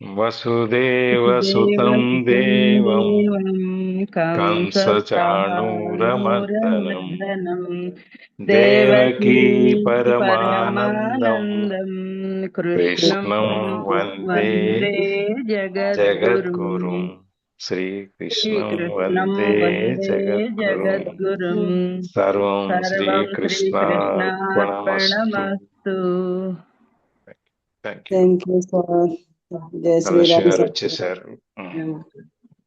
వసుదేవసుతం దేవసుతం దేవం దేవం కంసచాణూరమర్దనం కంసచాణూరమర్దనం దేవకీ దేవకీ పరమానందం పరమానందం కృష్ణం కృష్ణం వందే వందే జగద్గురుం జగద్గురుం. శ్రీకృష్ణం శ్రీకృష్ణం వందే వందే జగద్గురుం. జగద్గురుం సర్వం సర్వం శ్రీకృష్ణార్పణమస్తు. శ్రీకృష్ణార్పణమస్తు. Thank you. Thank you sir. జై కలశ శ్రీరామ్ గారు సార్. వచ్చేసారు.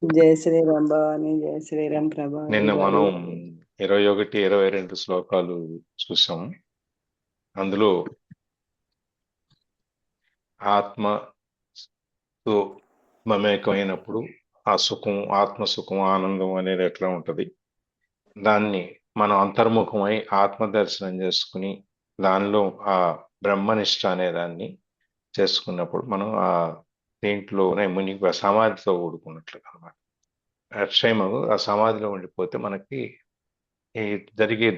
జై శ్రీరామ్ భవాని, జై శ్రీరామ్ ప్రభాని నిన్న గారు. మనం 21, 22 శ్లోకాలు చూసాం. అందులో ఆత్మతో మమేకమైనప్పుడు ఆ సుఖం, ఆత్మ సుఖం, ఆనందం అనేది ఎట్లా ఉంటది, దాన్ని మనం అంతర్ముఖమై ఆత్మ దర్శనం చేసుకుని దానిలో ఆ బ్రహ్మనిష్ట అనే దాన్ని చేసుకున్నప్పుడు మనం ఆ దీంట్లోనే మునిగి సమాధితో కూడుకున్నట్లు అనమాట. అక్షయము ఆ సమాధిలో ఉండిపోతే మనకి ఈ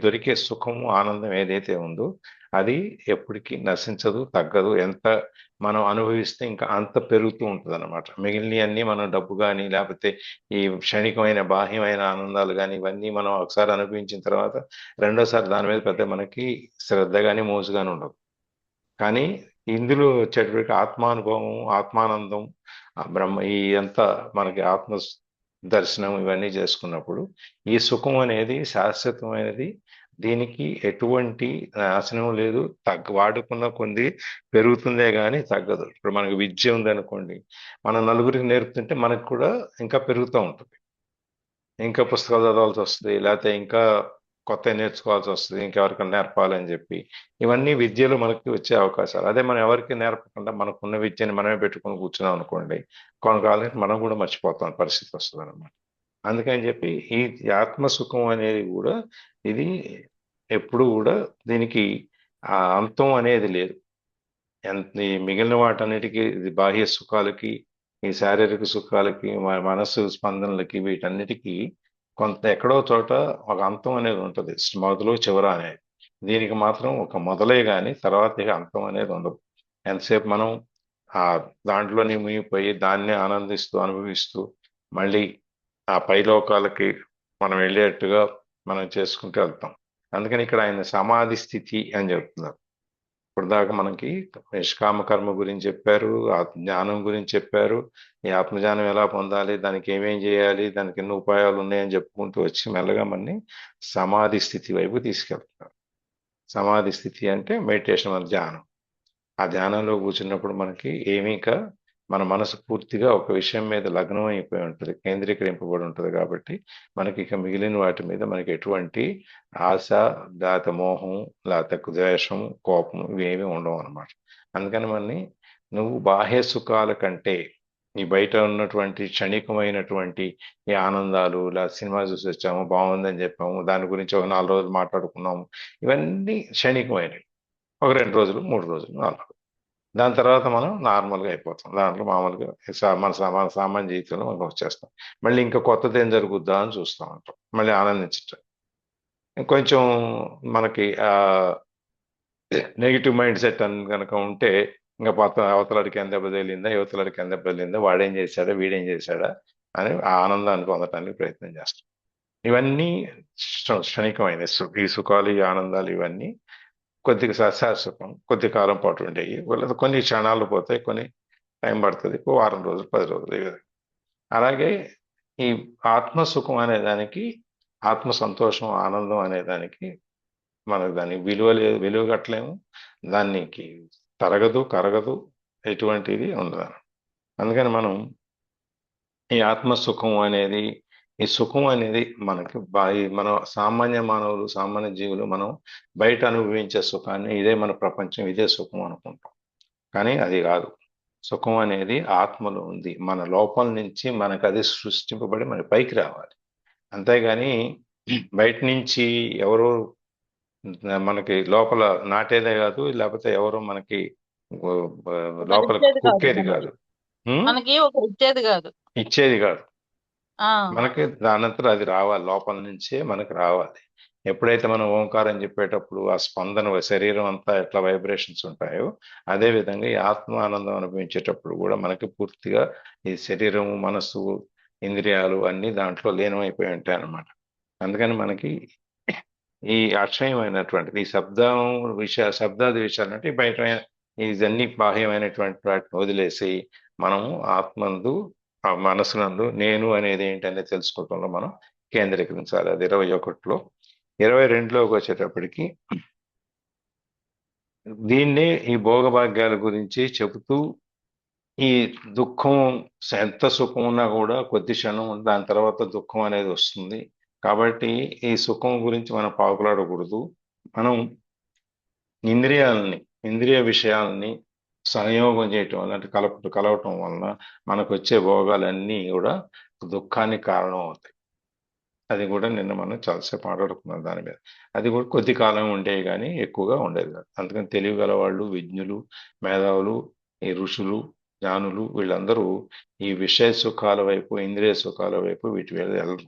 దొరికే సుఖము, ఆనందం ఏదైతే ఉందో అది ఎప్పటికీ నశించదు, తగ్గదు. ఎంత మనం అనుభవిస్తే ఇంకా అంత పెరుగుతూ ఉంటుంది అనమాట. మిగిలినవన్నీ మనం డబ్బు కానీ లేకపోతే ఈ క్షణికమైన బాహ్యమైన ఆనందాలు కానీ ఇవన్నీ మనం ఒకసారి అనుభవించిన తర్వాత రెండోసారి దాని మీద పెద్ద మనకి శ్రద్ధ కానీ మోజు కానీ ఉండదు. కానీ ఇందులో వచ్చేటప్పటికి ఆత్మానుభవం, ఆత్మానందం, ఆ బ్రహ్మ ఈ అంతా మనకి ఆత్మ దర్శనం ఇవన్నీ చేసుకున్నప్పుడు ఈ సుఖం అనేది శాశ్వతమైనది. దీనికి ఎటువంటి నాశనం లేదు. వాడుకున్న కొద్ది పెరుగుతుందే కానీ తగ్గదు. ఇప్పుడు మనకు విద్య ఉందనుకోండి, మనం నలుగురికి నేర్పుతుంటే మనకు కూడా ఇంకా పెరుగుతూ ఉంటుంది. ఇంకా పుస్తకాలు చదవాల్సి వస్తుంది, లేకపోతే ఇంకా కొత్త నేర్చుకోవాల్సి వస్తుంది, ఇంకెవరికైనా నేర్పాలని చెప్పి. ఇవన్నీ విద్యలో మనకి వచ్చే అవకాశాలు. అదే మనం ఎవరికి నేర్పకుండా మనకున్న విద్యని మనమే పెట్టుకుని కూర్చున్నాం అనుకోండి, కొనకాలకి మనం కూడా మర్చిపోతాం పరిస్థితి వస్తుంది అనమాట. అందుకని చెప్పి ఈ ఆత్మసుఖం అనేది కూడా ఇది ఎప్పుడు కూడా దీనికి ఆ అంతం అనేది లేదు. ఈ మిగిలిన వాటన్నిటికీ, ఇది బాహ్య సుఖాలకి, ఈ శారీరక సుఖాలకి, మనస్సు స్పందనలకి, వీటన్నిటికీ కొంత ఎక్కడో చోట ఒక అంతం అనేది ఉంటుంది, మొదలు చివర అనేది. దీనికి మాత్రం ఒక మొదలే కానీ తర్వాత ఇక అంతం అనేది ఉండదు. ఎంతసేపు మనం ఆ దాంట్లోనే మునిగిపోయి దాన్నే ఆనందిస్తూ అనుభవిస్తూ మళ్ళీ ఆ పైలోకాలకి మనం వెళ్ళేట్టుగా మనం చేసుకుంటూ వెళ్తాం. అందుకని ఇక్కడ ఆయన సమాధి స్థితి అని చెప్తున్నారు. ఇప్పటిదాకా మనకి నిష్కామ కర్మ గురించి చెప్పారు, జ్ఞానం గురించి చెప్పారు, ఈ ఆత్మజ్ఞానం ఎలా పొందాలి, దానికి ఏమేం చేయాలి, దానికి ఎన్ని ఉపాయాలు ఉన్నాయని చెప్పుకుంటూ వచ్చి మెల్లగా మనని సమాధి స్థితి వైపు తీసుకెళ్తున్నారు. సమాధి స్థితి అంటే మెడిటేషన్ వల్ల ధ్యానం. ఆ ధ్యానంలో కూర్చున్నప్పుడు మనకి ఏమీ మన మనసు పూర్తిగా ఒక విషయం మీద లగ్నం అయిపోయి ఉంటుంది, కేంద్రీకరింపబడి ఉంటుంది. కాబట్టి మనకి ఇక మిగిలిన వాటి మీద మనకి ఎటువంటి ఆశ, లేకపోతే మోహం, లేకపోతే ద్వేషం, కోపం ఇవేమీ ఉండవు అనమాట. అందుకని మనని నువ్వు బాహ్య సుఖాల కంటే ఈ బయట ఉన్నటువంటి క్షణికమైనటువంటి ఈ ఆనందాలు, లేదా సినిమా చూసి వచ్చాము బాగుందని చెప్పాము, దాని గురించి ఒక 4 రోజులు మాట్లాడుకున్నాము, ఇవన్నీ క్షణికమైనవి. ఒక 2 రోజులు, 3 రోజులు, 4 రోజులు. దాని తర్వాత మనం నార్మల్గా అయిపోతాం. దాంట్లో మామూలుగా మన సామాన్య జీవితంలో మనం వచ్చేస్తాం. మళ్ళీ ఇంకా కొత్తది ఏం జరుగుద్దా అని చూస్తూ ఉంటాం, మళ్ళీ ఆనందించటం. కొంచెం మనకి నెగిటివ్ మైండ్ సెట్ అని కనుక ఉంటే ఇంకా అవతలడికి ఎంత దెబ్బ తగిలిందా, యువతలడికి ఎంత దెబ్బ తగిలిందా, వాడేం చేశాడా, వీడేం చేశాడా అని ఆ ఆనందాన్ని పొందటానికి ప్రయత్నం చేస్తాం. ఇవన్నీ క్షణికమైన ఈ సుఖాలు, ఈ ఆనందాలు ఇవన్నీ కొద్దిగా శాశ్వతం, కొద్ది కాలం పాటు ఉండేవి. వాళ్ళది కొన్ని క్షణాలు పోతాయి, కొన్ని టైం పడుతుంది, వారం రోజులు, 10 రోజులు, ఈ విధంగా. అలాగే ఈ ఆత్మ సుఖం అనే దానికి, ఆత్మ సంతోషం, ఆనందం అనే దానికి మనకు దానికి విలువ లేదు, విలువ కట్టలేము. దానికి తరగదు, కరగదు, ఎటువంటిది ఉండదు. అందుకని మనం ఈ ఆత్మ సుఖం అనేది, ఈ సుఖం అనేది మనకి మన సామాన్య మానవులు, సామాన్య జీవులు మనం బయట అనుభవించే సుఖాన్ని ఇదే మన ప్రపంచం, ఇదే సుఖం అనుకుంటాం. కానీ అది కాదు. సుఖం అనేది ఆత్మలో ఉంది. మన లోపల నుంచి మనకు అది సృష్టింపబడి మన పైకి రావాలి. అంతేగాని బయట నుంచి ఎవరో మనకి లోపల నాటేదే కాదు, లేకపోతే ఎవరో మనకి లోపల ఇచ్చేది కాదు కుక్కేది మనకి. కాదు, ఉం? మనకి ఒక ఇచ్చేది కాదు. ఇచ్చేది కాదు. ఆ మనకి దానంతరం అది రావాలి, లోపల నుంచే మనకు రావాలి. ఎప్పుడైతే మనం ఓంకారం చెప్పేటప్పుడు ఆ స్పందన శరీరం అంతా ఎట్లా వైబ్రేషన్స్ ఉంటాయో, అదే విధంగా ఈ ఆత్మ ఆనందం అనుభవించేటప్పుడు కూడా మనకి పూర్తిగా ఈ శరీరం, మనస్సు, ఇంద్రియాలు అన్నీ దాంట్లో లీనమైపోయి ఉంటాయి అన్నమాట. అందుకని మనకి ఈ అక్షయమైనటువంటిది ఈ శబ్దాది విషయాలు అంటే బయట ఇవన్నీ బాహ్యమైనటువంటి వాటిని వదిలేసి మనము ఆత్మందు, ఆ మనసునందు నేను అనేది ఏంటనేది తెలుసుకోవటంలో మనం కేంద్రీకరించాలి. అది 21లో. 22లోకి వచ్చేటప్పటికి దీన్నే ఈ భోగభాగ్యాల గురించి చెబుతూ, ఈ దుఃఖం ఎంత సుఖం ఉన్నా కూడా కొద్ది క్షణం దాని తర్వాత దుఃఖం అనేది వస్తుంది. కాబట్టి ఈ సుఖం గురించి మనం పాకులాడకూడదు. మనం ఇంద్రియ విషయాలని సంయోగం చేయటం వల్ల, అంటే కలవటం వలన మనకు వచ్చే భోగాలన్నీ కూడా దుఃఖానికి కారణం అవుతాయి. అది కూడా నిన్న మనం చాలాసేపు మాట్లాడుకున్నాం దాని మీద. అది కూడా కొద్ది కాలం ఉండేవి కానీ ఎక్కువగా ఉండేది కాదు. అందుకని తెలివి గల వాళ్ళు, విజ్ఞులు, మేధావులు, ఈ ఋషులు, జ్ఞానులు వీళ్ళందరూ ఈ విషయ సుఖాల వైపు, ఇంద్రియ సుఖాల వైపు వీటి మీద వెళ్ళరు.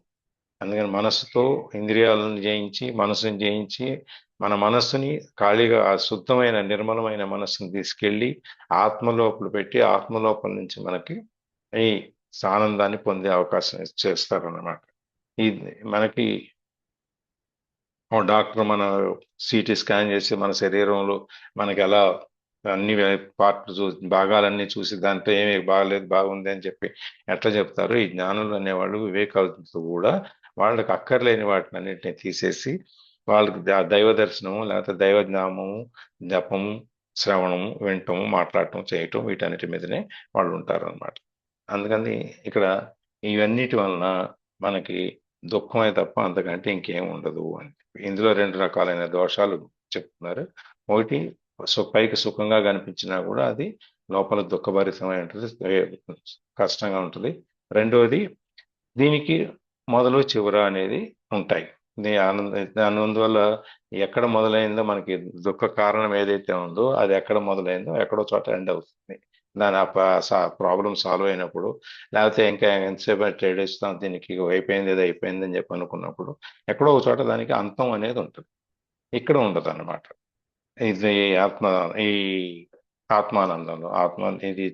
అందుకని మనస్సుతో ఇంద్రియాలను జయించి, మనసుని జయించి, మన మనస్సుని ఖాళీగా ఆ శుద్ధమైన నిర్మలమైన మనస్సుని తీసుకెళ్ళి ఆత్మలోపల పెట్టి, ఆత్మలోపల నుంచి మనకి ఈ ఆనందాన్ని పొందే అవకాశం చేస్తారన్నమాట. మనకి ఓ డాక్టర్ మన సిటీ స్కాన్ చేసి మన శరీరంలో మనకి ఎలా అన్ని పార్ట్లు చూసి భాగాలన్నీ చూసి దాంట్లో ఏమి బాగలేదు బాగుంది అని చెప్పి ఎట్లా చెప్తారు, ఈ జ్ఞానులు అనేవాళ్ళు వివేకాలతో కూడా వాళ్ళకి అక్కర్లేని వాటిని అన్నింటినీ తీసేసి వాళ్ళకి దైవ దర్శనము, లేకపోతే దైవజ్ఞానము, జపము, శ్రవణము, వినటము, మాట్లాడటం, చేయటం వీటన్నిటి మీదనే వాళ్ళు ఉంటారు అనమాట. అందుకని ఇక్కడ ఇవన్నిటి వలన మనకి దుఃఖమే తప్ప అంతకంటే ఇంకేం ఉండదు అని. ఇందులో 2 రకాలైన దోషాలు చెప్తున్నారు. ఒకటి పైకి సుఖంగా కనిపించినా కూడా అది లోపల దుఃఖభరితమై ఉంటుంది, కష్టంగా ఉంటుంది. రెండవది దీనికి మొదలు చివర అనేది ఉంటాయి. అందువల్ల ఎక్కడ మొదలైందో మనకి దుఃఖ కారణం ఏదైతే ఉందో అది ఎక్కడ మొదలైందో ఎక్కడో చోట ఎండ్ అవుతుంది. దాని ప్రాబ్లం సాల్వ్ అయినప్పుడు, లేకపోతే ఇంకా ఎంతసేపు ట్రేడ్ ఇస్తాం దీనికి అయిపోయింది ఏదో అయిపోయింది అని చెప్పి అనుకున్నప్పుడు ఎక్కడో ఒక చోట దానికి అంతం అనేది ఉంటుంది. ఇక్కడ ఉండదు అన్నమాట. ఇది ఈ ఆత్మానందంలో ఇది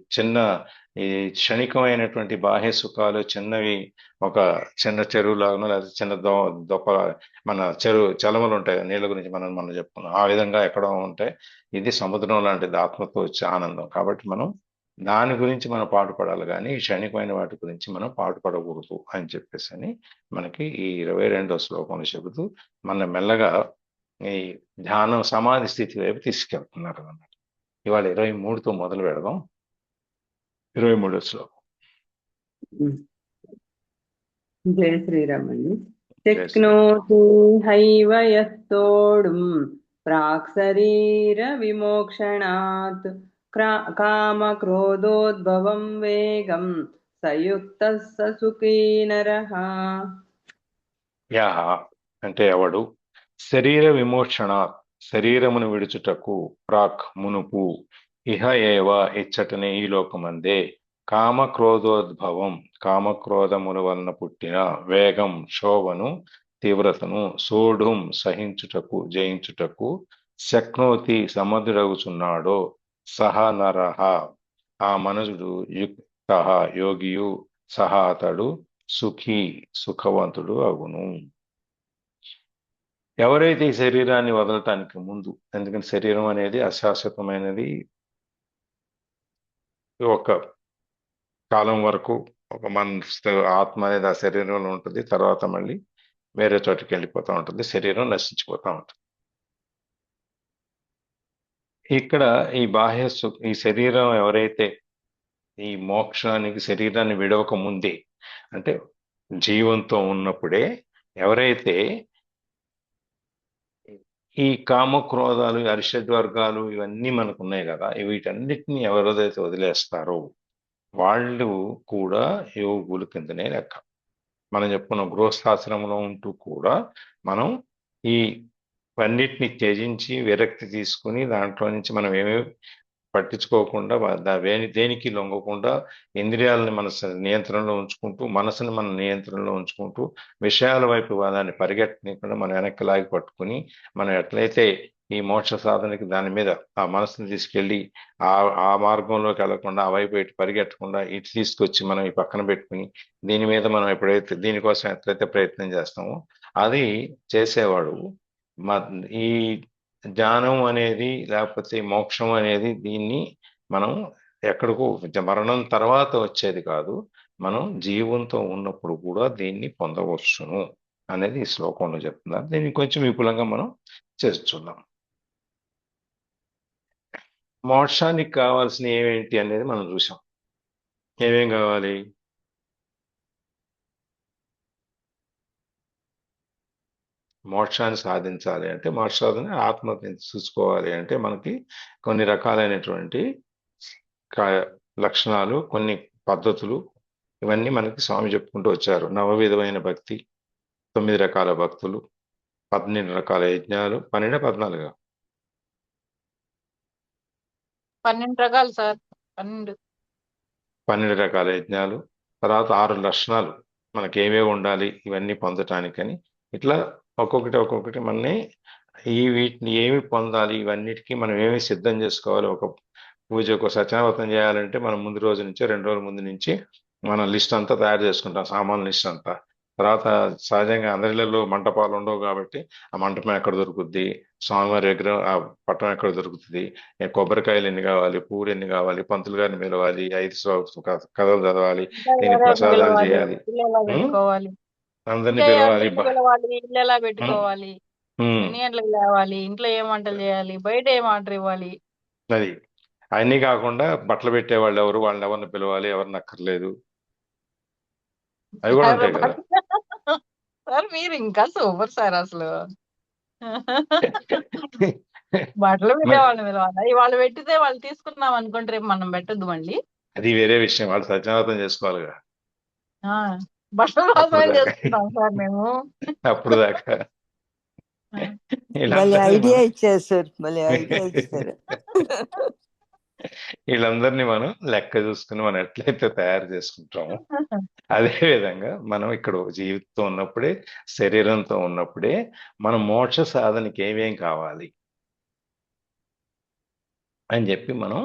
ఈ క్షణికమైనటువంటి బాహ్య సుఖాలు చిన్నవి, ఒక చిన్న చెరువులాగానో లేదా చిన్న దొప్ప మన చలమలు ఉంటాయి నీళ్ళ గురించి మనం చెప్పుకున్నాం. ఆ విధంగా ఎక్కడో ఉంటాయి. ఇది సముద్రం లాంటిది ఆత్మతో వచ్చే ఆనందం. కాబట్టి మనం దాని గురించి మనం పాటుపడాలి కానీ ఈ క్షణికమైన వాటి గురించి మనం పాటుపడకూడదు అని చెప్పేసి అని మనకి ఈ 22వ శ్లోకంలో చెబుతూ మన మెల్లగా ఈ ధ్యానం సమాధి స్థితి వైపు తీసుకెళ్తున్నారు అన్నమాట. ఇవాళ 23తో మొదలు పెడదాం. 23వ శ్లోకం. జయ శ్రీరామ్ అండి. శక్నోతి హైవ యస్తోడుం ప్రాక్ శరీర విమోక్షణాత్ కామ క్రోధోద్భవం వేగం సయుక్త సుఖీ నరః. యా అంటే ఎవడు శరీర విమోక్షణ, శరీరమును విడుచుటకు ప్రాక్ మునుపు, ఇహ ఏవ ఇచ్చటనే ఈ లోకమందే, కామక్రోధోద్భవం కామక్రోధముల వలన పుట్టిన వేగం శోభను తీవ్రతను సోఢుం సహించుటకు జయించుటకు శక్నోతి సమర్థుడగుచున్నాడో సహ నరః ఆ మనుజుడు యుక్త యోగియు సహ అతడు సుఖీ సుఖవంతుడు అగును. ఎవరైతే ఈ శరీరాన్ని వదలటానికి ముందు, ఎందుకంటే శరీరం అనేది అశాశ్వతమైనది, ఒక కాలం వరకు ఒక మన ఆత్మ అనేది ఆ శరీరంలో ఉంటుంది, తర్వాత మళ్ళీ వేరే చోటికి వెళ్ళిపోతూ ఉంటుంది, శరీరం నశించిపోతూ ఉంటుంది. ఇక్కడ ఈ ఈ శరీరం ఎవరైతే ఈ మోక్షానికి శరీరాన్ని విడవక ముందే, అంటే జీవంతో ఉన్నప్పుడే ఎవరైతే ఈ కామక్రోధాలు, అరిషడ్ వర్గాలు ఇవన్నీ మనకు ఉన్నాయి కదా, వీటన్నిటిని ఎవరైతే వదిలేస్తారో వాళ్ళు కూడా యోగుల కిందనే లెక్క. మనం చెప్పుకున్న గృహస్థాశ్రమంలో ఉంటూ కూడా మనం ఈ అన్నిటిని త్యజించి విరక్తి తీసుకుని దాంట్లో నుంచి మనం ఏమేమి పట్టించుకోకుండా దేనికి లొంగకుండా ఇంద్రియాలని మన నియంత్రణలో ఉంచుకుంటూ మనసుని మన నియంత్రణలో ఉంచుకుంటూ విషయాల వైపు దాన్ని పరిగెట్టనీయకుండా మనం వెనక్కి లాగి పట్టుకుని మనం ఎట్లయితే ఈ మోక్ష సాధనకి దాని మీద ఆ మనసుని తీసుకెళ్ళి ఆ ఆ మార్గంలోకి వెళ్లకుండా ఆ వైపు ఇటు పరిగెట్టకుండా ఇటు తీసుకొచ్చి మనం ఈ పక్కన పెట్టుకుని దీని మీద మనం ఎప్పుడైతే దీనికోసం ఎట్లయితే ప్రయత్నం చేస్తామో అది చేసేవాడు ఈ జ్ఞానం అనేది లేకపోతే మోక్షం అనేది దీన్ని మనం ఎక్కడికో మరణం తర్వాత వచ్చేది కాదు, మనం జీవంతో ఉన్నప్పుడు కూడా దీన్ని పొందవచ్చును అనేది ఈ శ్లోకంలో చెప్తున్నారు. దీన్ని కొంచెం విపులంగా మనం చేస్తున్నాం. మోక్షానికి కావాల్సిన ఏమేంటి అనేది మనం చూసాం. ఏమేం కావాలి? మోక్షాన్ని సాధించాలి అంటే మోక్ష సాధన ఆత్మని చూసుకోవాలి అంటే మనకి కొన్ని రకాలైనటువంటి లక్షణాలు, కొన్ని పద్ధతులు, ఇవన్నీ మనకి స్వామి చెప్పుకుంటూ వచ్చారు. నవవిధమైన భక్తి, 9 రకాల భక్తులు, 12 రకాల యజ్ఞాలు, 12 14 12 రకాలు సార్. 12 రకాల యజ్ఞాలు, తర్వాత 6 లక్షణాలు మనకి ఏమేమి ఉండాలి ఇవన్నీ పొందటానికని, ఇట్లా ఒక్కొక్కటి మనని వీటిని ఏమి పొందాలి, ఇవన్నిటికీ మనం ఏమి సిద్ధం చేసుకోవాలి. ఒక పూజకు సత్యనావతం చేయాలంటే మనం ముందు రోజు నుంచి 2 రోజుల ముందు నుంచి మనం లిస్ట్ అంతా తయారు చేసుకుంటాం, సామాన్ లిస్ట్ అంతా. తర్వాత సహజంగా అందరిలో మంటపాలు ఉండవు కాబట్టి ఆ మంటపం ఎక్కడ దొరుకుద్ది, స్వామివారి విగ్రహం ఆ పట్టం ఎక్కడ దొరుకుతుంది, కొబ్బరికాయలు ఎన్ని కావాలి, పూలు ఎన్ని కావాలి, పంతులు గారిని పిలవాలి, 5 కథలు చదవాలి, దీని ప్రసాదాలు చేయాలి, అందరిని పిలవాలి, ఇల్లు ఎలా పెట్టుకోవాలి, ఎన్ని గంటలకు లేవాలి, ఇంట్లో ఏం వంటలు చేయాలి, బయట ఏం ఆర్డర్ ఇవ్వాలి, అది అన్నీ కాకుండా బట్టలు పెట్టే వాళ్ళు ఎవరు, వాళ్ళని ఎవరిని పిలవాలి, ఎవరిని అక్కర్లేదు, అవి కూడా ఉంటాయి కదా. సార్ మీరు ఇంకా సూపర్ సార్ అసలు. బట్టలు పెట్టే వాళ్ళని పిలవాలి, వాళ్ళు పెట్టితే వాళ్ళు తీసుకున్నాం అనుకుంటే రేపు మనం పెట్టద్దు మళ్ళీ. అది వేరే విషయం, వాళ్ళు సత్యనావతం చేసుకోవాలిగా. బట్టలు కోసమే చేసుకుంటాం సార్ మేము. అప్పుడు దాకా ఐడియా ఇచ్చారు సార్, మళ్ళీ ఐడియా ఇచ్చారు. వీళ్ళందరినీ మనం లెక్క చూసుకుని మనం ఎట్లయితే తయారు చేసుకుంటామో అదే విధంగా మనం ఇక్కడ జీవితంతో ఉన్నప్పుడే, శరీరంతో ఉన్నప్పుడే మనం మోక్ష సాధనకి ఏమేం కావాలి అని చెప్పి మనం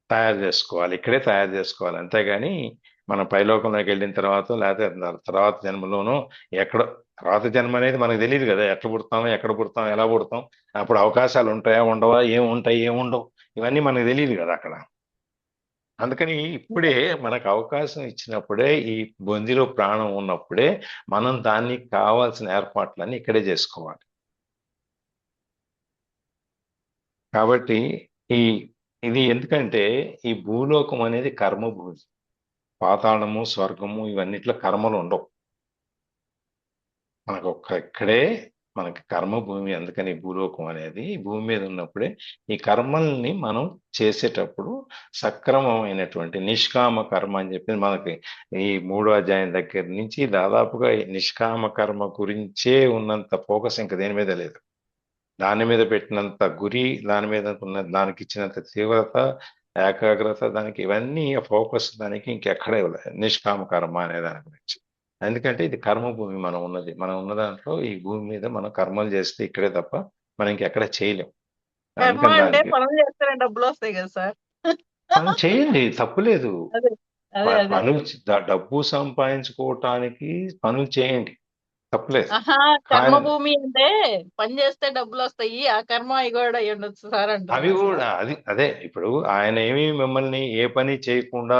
తయారు చేసుకోవాలి, ఇక్కడే తయారు చేసుకోవాలి. అంతేగాని మనం పైలోకంలోకి వెళ్ళిన తర్వాత లేకపోతే తర్వాత జన్మలోనూ ఎక్కడ, తర్వాత జన్మ అనేది మనకు తెలియదు కదా, ఎట్లా పుడతాం, ఎక్కడ పుడతాం, ఎలా పుడతాం, అప్పుడు అవకాశాలు ఉంటాయా ఉండవా, ఏముంటాయి ఏముండవు, ఇవన్నీ మనకు తెలియదు కదా అక్కడ. అందుకని ఇప్పుడే మనకు అవకాశం ఇచ్చినప్పుడే, ఈ బొందిలో ప్రాణం ఉన్నప్పుడే మనం దానికి కావాల్సిన ఏర్పాట్లన్నీ ఇక్కడే చేసుకోవాలి. కాబట్టి ఇది ఎందుకంటే ఈ భూలోకం అనేది కర్మభూమి, పాతాళము, స్వర్గము ఇవన్నిట్లో కర్మలు ఉండవు. మనకు ఇక్కడే మనకి కర్మభూమి. అందుకని భూలోకం అనేది భూమి మీద ఉన్నప్పుడే ఈ కర్మల్ని మనం చేసేటప్పుడు సక్రమమైనటువంటి నిష్కామ కర్మ అని చెప్పి మనకి ఈ 3వ అధ్యాయం దగ్గర నుంచి దాదాపుగా నిష్కామ కర్మ గురించే ఉన్నంత ఫోకస్ ఇంకా దేని మీద లేదు. దాని మీద పెట్టినంత గురి, దాని మీద ఉన్న దానికి ఇచ్చినంత తీవ్రత, ఏకాగ్రత, దానికి ఇవన్నీ ఫోకస్ దానికి ఇంకెక్కడ ఇవ్వలేదు, నిష్కామ కర్మ అనే దాని గురించి. ఎందుకంటే ఇది కర్మభూమి మనం ఉన్న దాంట్లో ఈ భూమి మీద మనం కర్మలు చేస్తే ఇక్కడే తప్ప మనం ఇంకెక్కడ చేయలేం. డబ్బులు వస్తాయి కదా సార్, మనం చేయండి, తప్పులేదు. డబ్బు సంపాదించుకోవటానికి పనులు చేయండి, తప్పలేదు. కర్మభూమి అంటే పని చేస్తే డబ్బులు వస్తాయి, ఆ కర్మ అవి కూడా ఉండొచ్చు సార్ అంటే. అవి కూడా అదే ఇప్పుడు ఆయన ఏమి మిమ్మల్ని ఏ పని చేయకుండా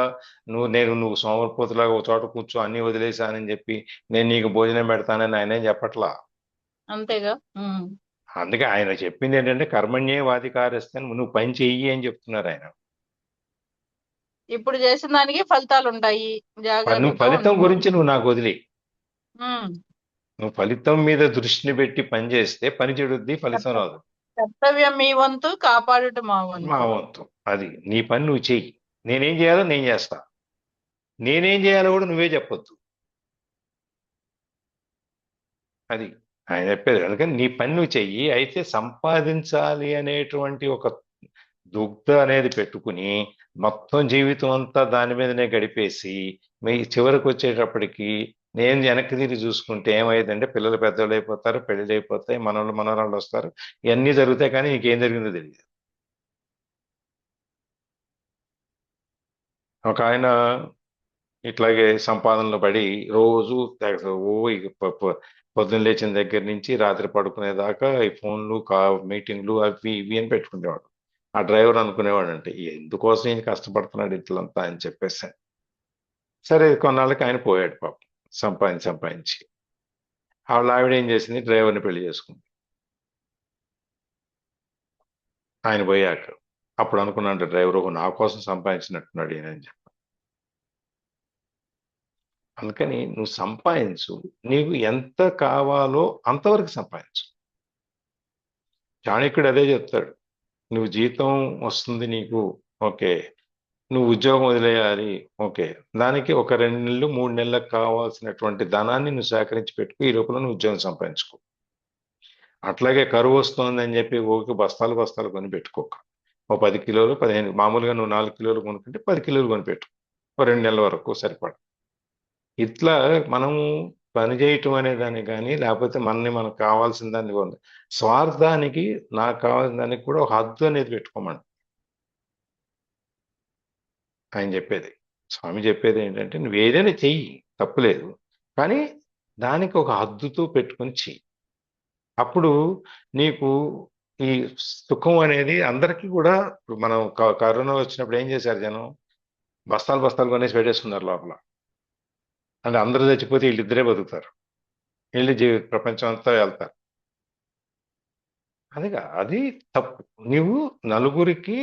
నువ్వు సోమరిపోతులాగా ఒక చోట కూర్చో అన్ని వదిలేసానని చెప్పి నేను నీకు భోజనం పెడతానని ఆయన ఏం చెప్పట్లా. అంతేగా. అందుకే ఆయన చెప్పింది ఏంటంటే కర్మణ్యేవాధికారస్తే నువ్వు పని చెయ్యి అని చెప్తున్నారు ఆయన. ఇప్పుడు చేసిన దానికి ఫలితాలు ఉంటాయి, నువ్వు ఫలితం గురించి నువ్వు నాకు వదిలి, నువ్వు ఫలితం మీద దృష్టిని పెట్టి పని చేస్తే పని చెడుద్ది, ఫలితం రాదు. కర్తవ్యం మీ వంతు, కాపాడుట మా వంతు. అది నీ పని నువ్వు చెయ్యి, నేనేం చేయాలో నేను చేస్తా, నేనేం చేయాలో కూడా నువ్వే చెప్పొద్దు. అది ఆయన చెప్పేది. అందుకని నీ పని నువ్వు చెయ్యి. అయితే సంపాదించాలి అనేటువంటి ఒక దుగ్ధ అనేది పెట్టుకుని మొత్తం జీవితం అంతా దాని మీదనే గడిపేసి మీ చివరికి వచ్చేటప్పటికి నేను వెనక్కి తిరిగి చూసుకుంటే ఏమైందంటే పిల్లలు పెద్దోళ్ళు అయిపోతారు, పెళ్ళిళ్ళు అయిపోతాయి, మనవాళ్ళు మనవరాళ్ళు వస్తారు, ఇవన్నీ జరుగుతాయి, కానీ నీకేం జరిగిందో తెలియదు. ఒక ఆయన ఇట్లాగే సంపాదనలో పడి రోజు పొద్దున్న లేచిన దగ్గర నుంచి రాత్రి పడుకునేదాకా ఈ ఫోన్లు మీటింగ్లు అవి ఇవి అని పెట్టుకునేవాడు. ఆ డ్రైవర్ అనుకునేవాడు అంటే ఎందుకోసం ఈయన కష్టపడుతున్నాడు ఇట్లంతా అని చెప్పేసి. సరే కొన్నాళ్ళకి ఆయన పోయాడు పాపం, సంపాదించి. వాళ్ళ ఆవిడ ఏం చేసింది, డ్రైవర్ని పెళ్లి చేసుకుంది ఆయన పోయాక. అప్పుడు అనుకున్నాడు డ్రైవర్ నా కోసం సంపాదించినట్టున్నాడు ఈయన అని చెప్పి. అందుకని నువ్వు సంపాదించు, నీకు ఎంత కావాలో అంతవరకు సంపాదించు. చాణక్యుడు అదే చెప్తాడు, నువ్వు జీతం వస్తుంది నీకు, ఓకే, నువ్వు ఉద్యోగం వదిలేయాలి, ఓకే, దానికి ఒక 2 నెలలు 3 నెలలకు కావాల్సినటువంటి ధనాన్ని నువ్వు సేకరించి పెట్టుకు, ఈ లోపల నువ్వు ఉద్యోగం సంపాదించుకో. అట్లాగే కరువు వస్తుంది అని చెప్పి ఓకే బస్తాలు కొని పెట్టుకోక, ఓ 10 కిలోలు 15, మామూలుగా నువ్వు 4 కిలోలు కొనుక్కుంటే 10 కిలోలు కొని పెట్టు, ఓ 2 నెలల వరకు సరిపడ. ఇట్లా మనము పని చేయటం అనే దాన్ని కానీ, లేకపోతే మనకు కావాల్సిన దాన్ని స్వార్థానికి, నాకు కావాల్సిన దానికి కూడా ఒక హద్దు అనేది పెట్టుకోమని ఆయన చెప్పేది. స్వామి చెప్పేది ఏంటంటే నువ్వు ఏదైనా చెయ్యి, తప్పులేదు, కానీ దానికి ఒక హద్దుతో పెట్టుకొని చెయ్యి. అప్పుడు నీకు ఈ సుఖం అనేది అందరికీ కూడా. మనం కరోనా వచ్చినప్పుడు ఏం చేశారు జనం, బస్తాలు కొనేసి పెట్టేసుకున్నారు లోపల. అంటే అందరూ చచ్చిపోతే వీళ్ళిద్దరే బతుకుతారు, వీళ్ళు ప్రపంచం అంతా వెళ్తారు. అది తప్పు. నువ్వు నలుగురికి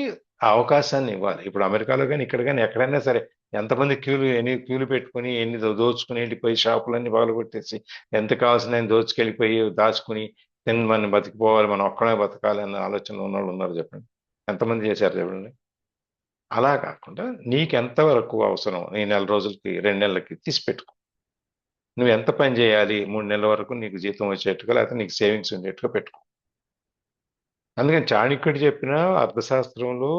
ఆ అవకాశాన్ని ఇవ్వాలి. ఇప్పుడు అమెరికాలో కానీ ఇక్కడ కానీ ఎక్కడైనా సరే ఎంతమంది ఎన్ని క్యూలు పెట్టుకుని ఎన్ని దోచుకుని వెళ్ళిపోయి షాపులన్నీ పగలగొట్టేసి ఎంత కావాల్సిన దోచుకెళ్ళిపోయి దాచుకుని మన బతికిపోవాలి, మనం ఒక్కడే బతకాలి అన్న ఆలోచన ఉన్న వాళ్ళు ఉన్నారు చెప్పండి, ఎంతమంది చేశారు చెప్పండి. అలా కాకుండా నీకు ఎంతవరకు అవసరం, ఈ 1 రోజులకి 2 నెలలకి తీసి పెట్టుకో. నువ్వు ఎంత పని చేయాలి, 3 నెలల వరకు నీకు జీతం వచ్చేట్టుగా, లేకపోతే నీకు సేవింగ్స్ ఉండేట్టుగా పెట్టుకో. అందుకని చాణక్యుడు చెప్పిన అర్థశాస్త్రంలో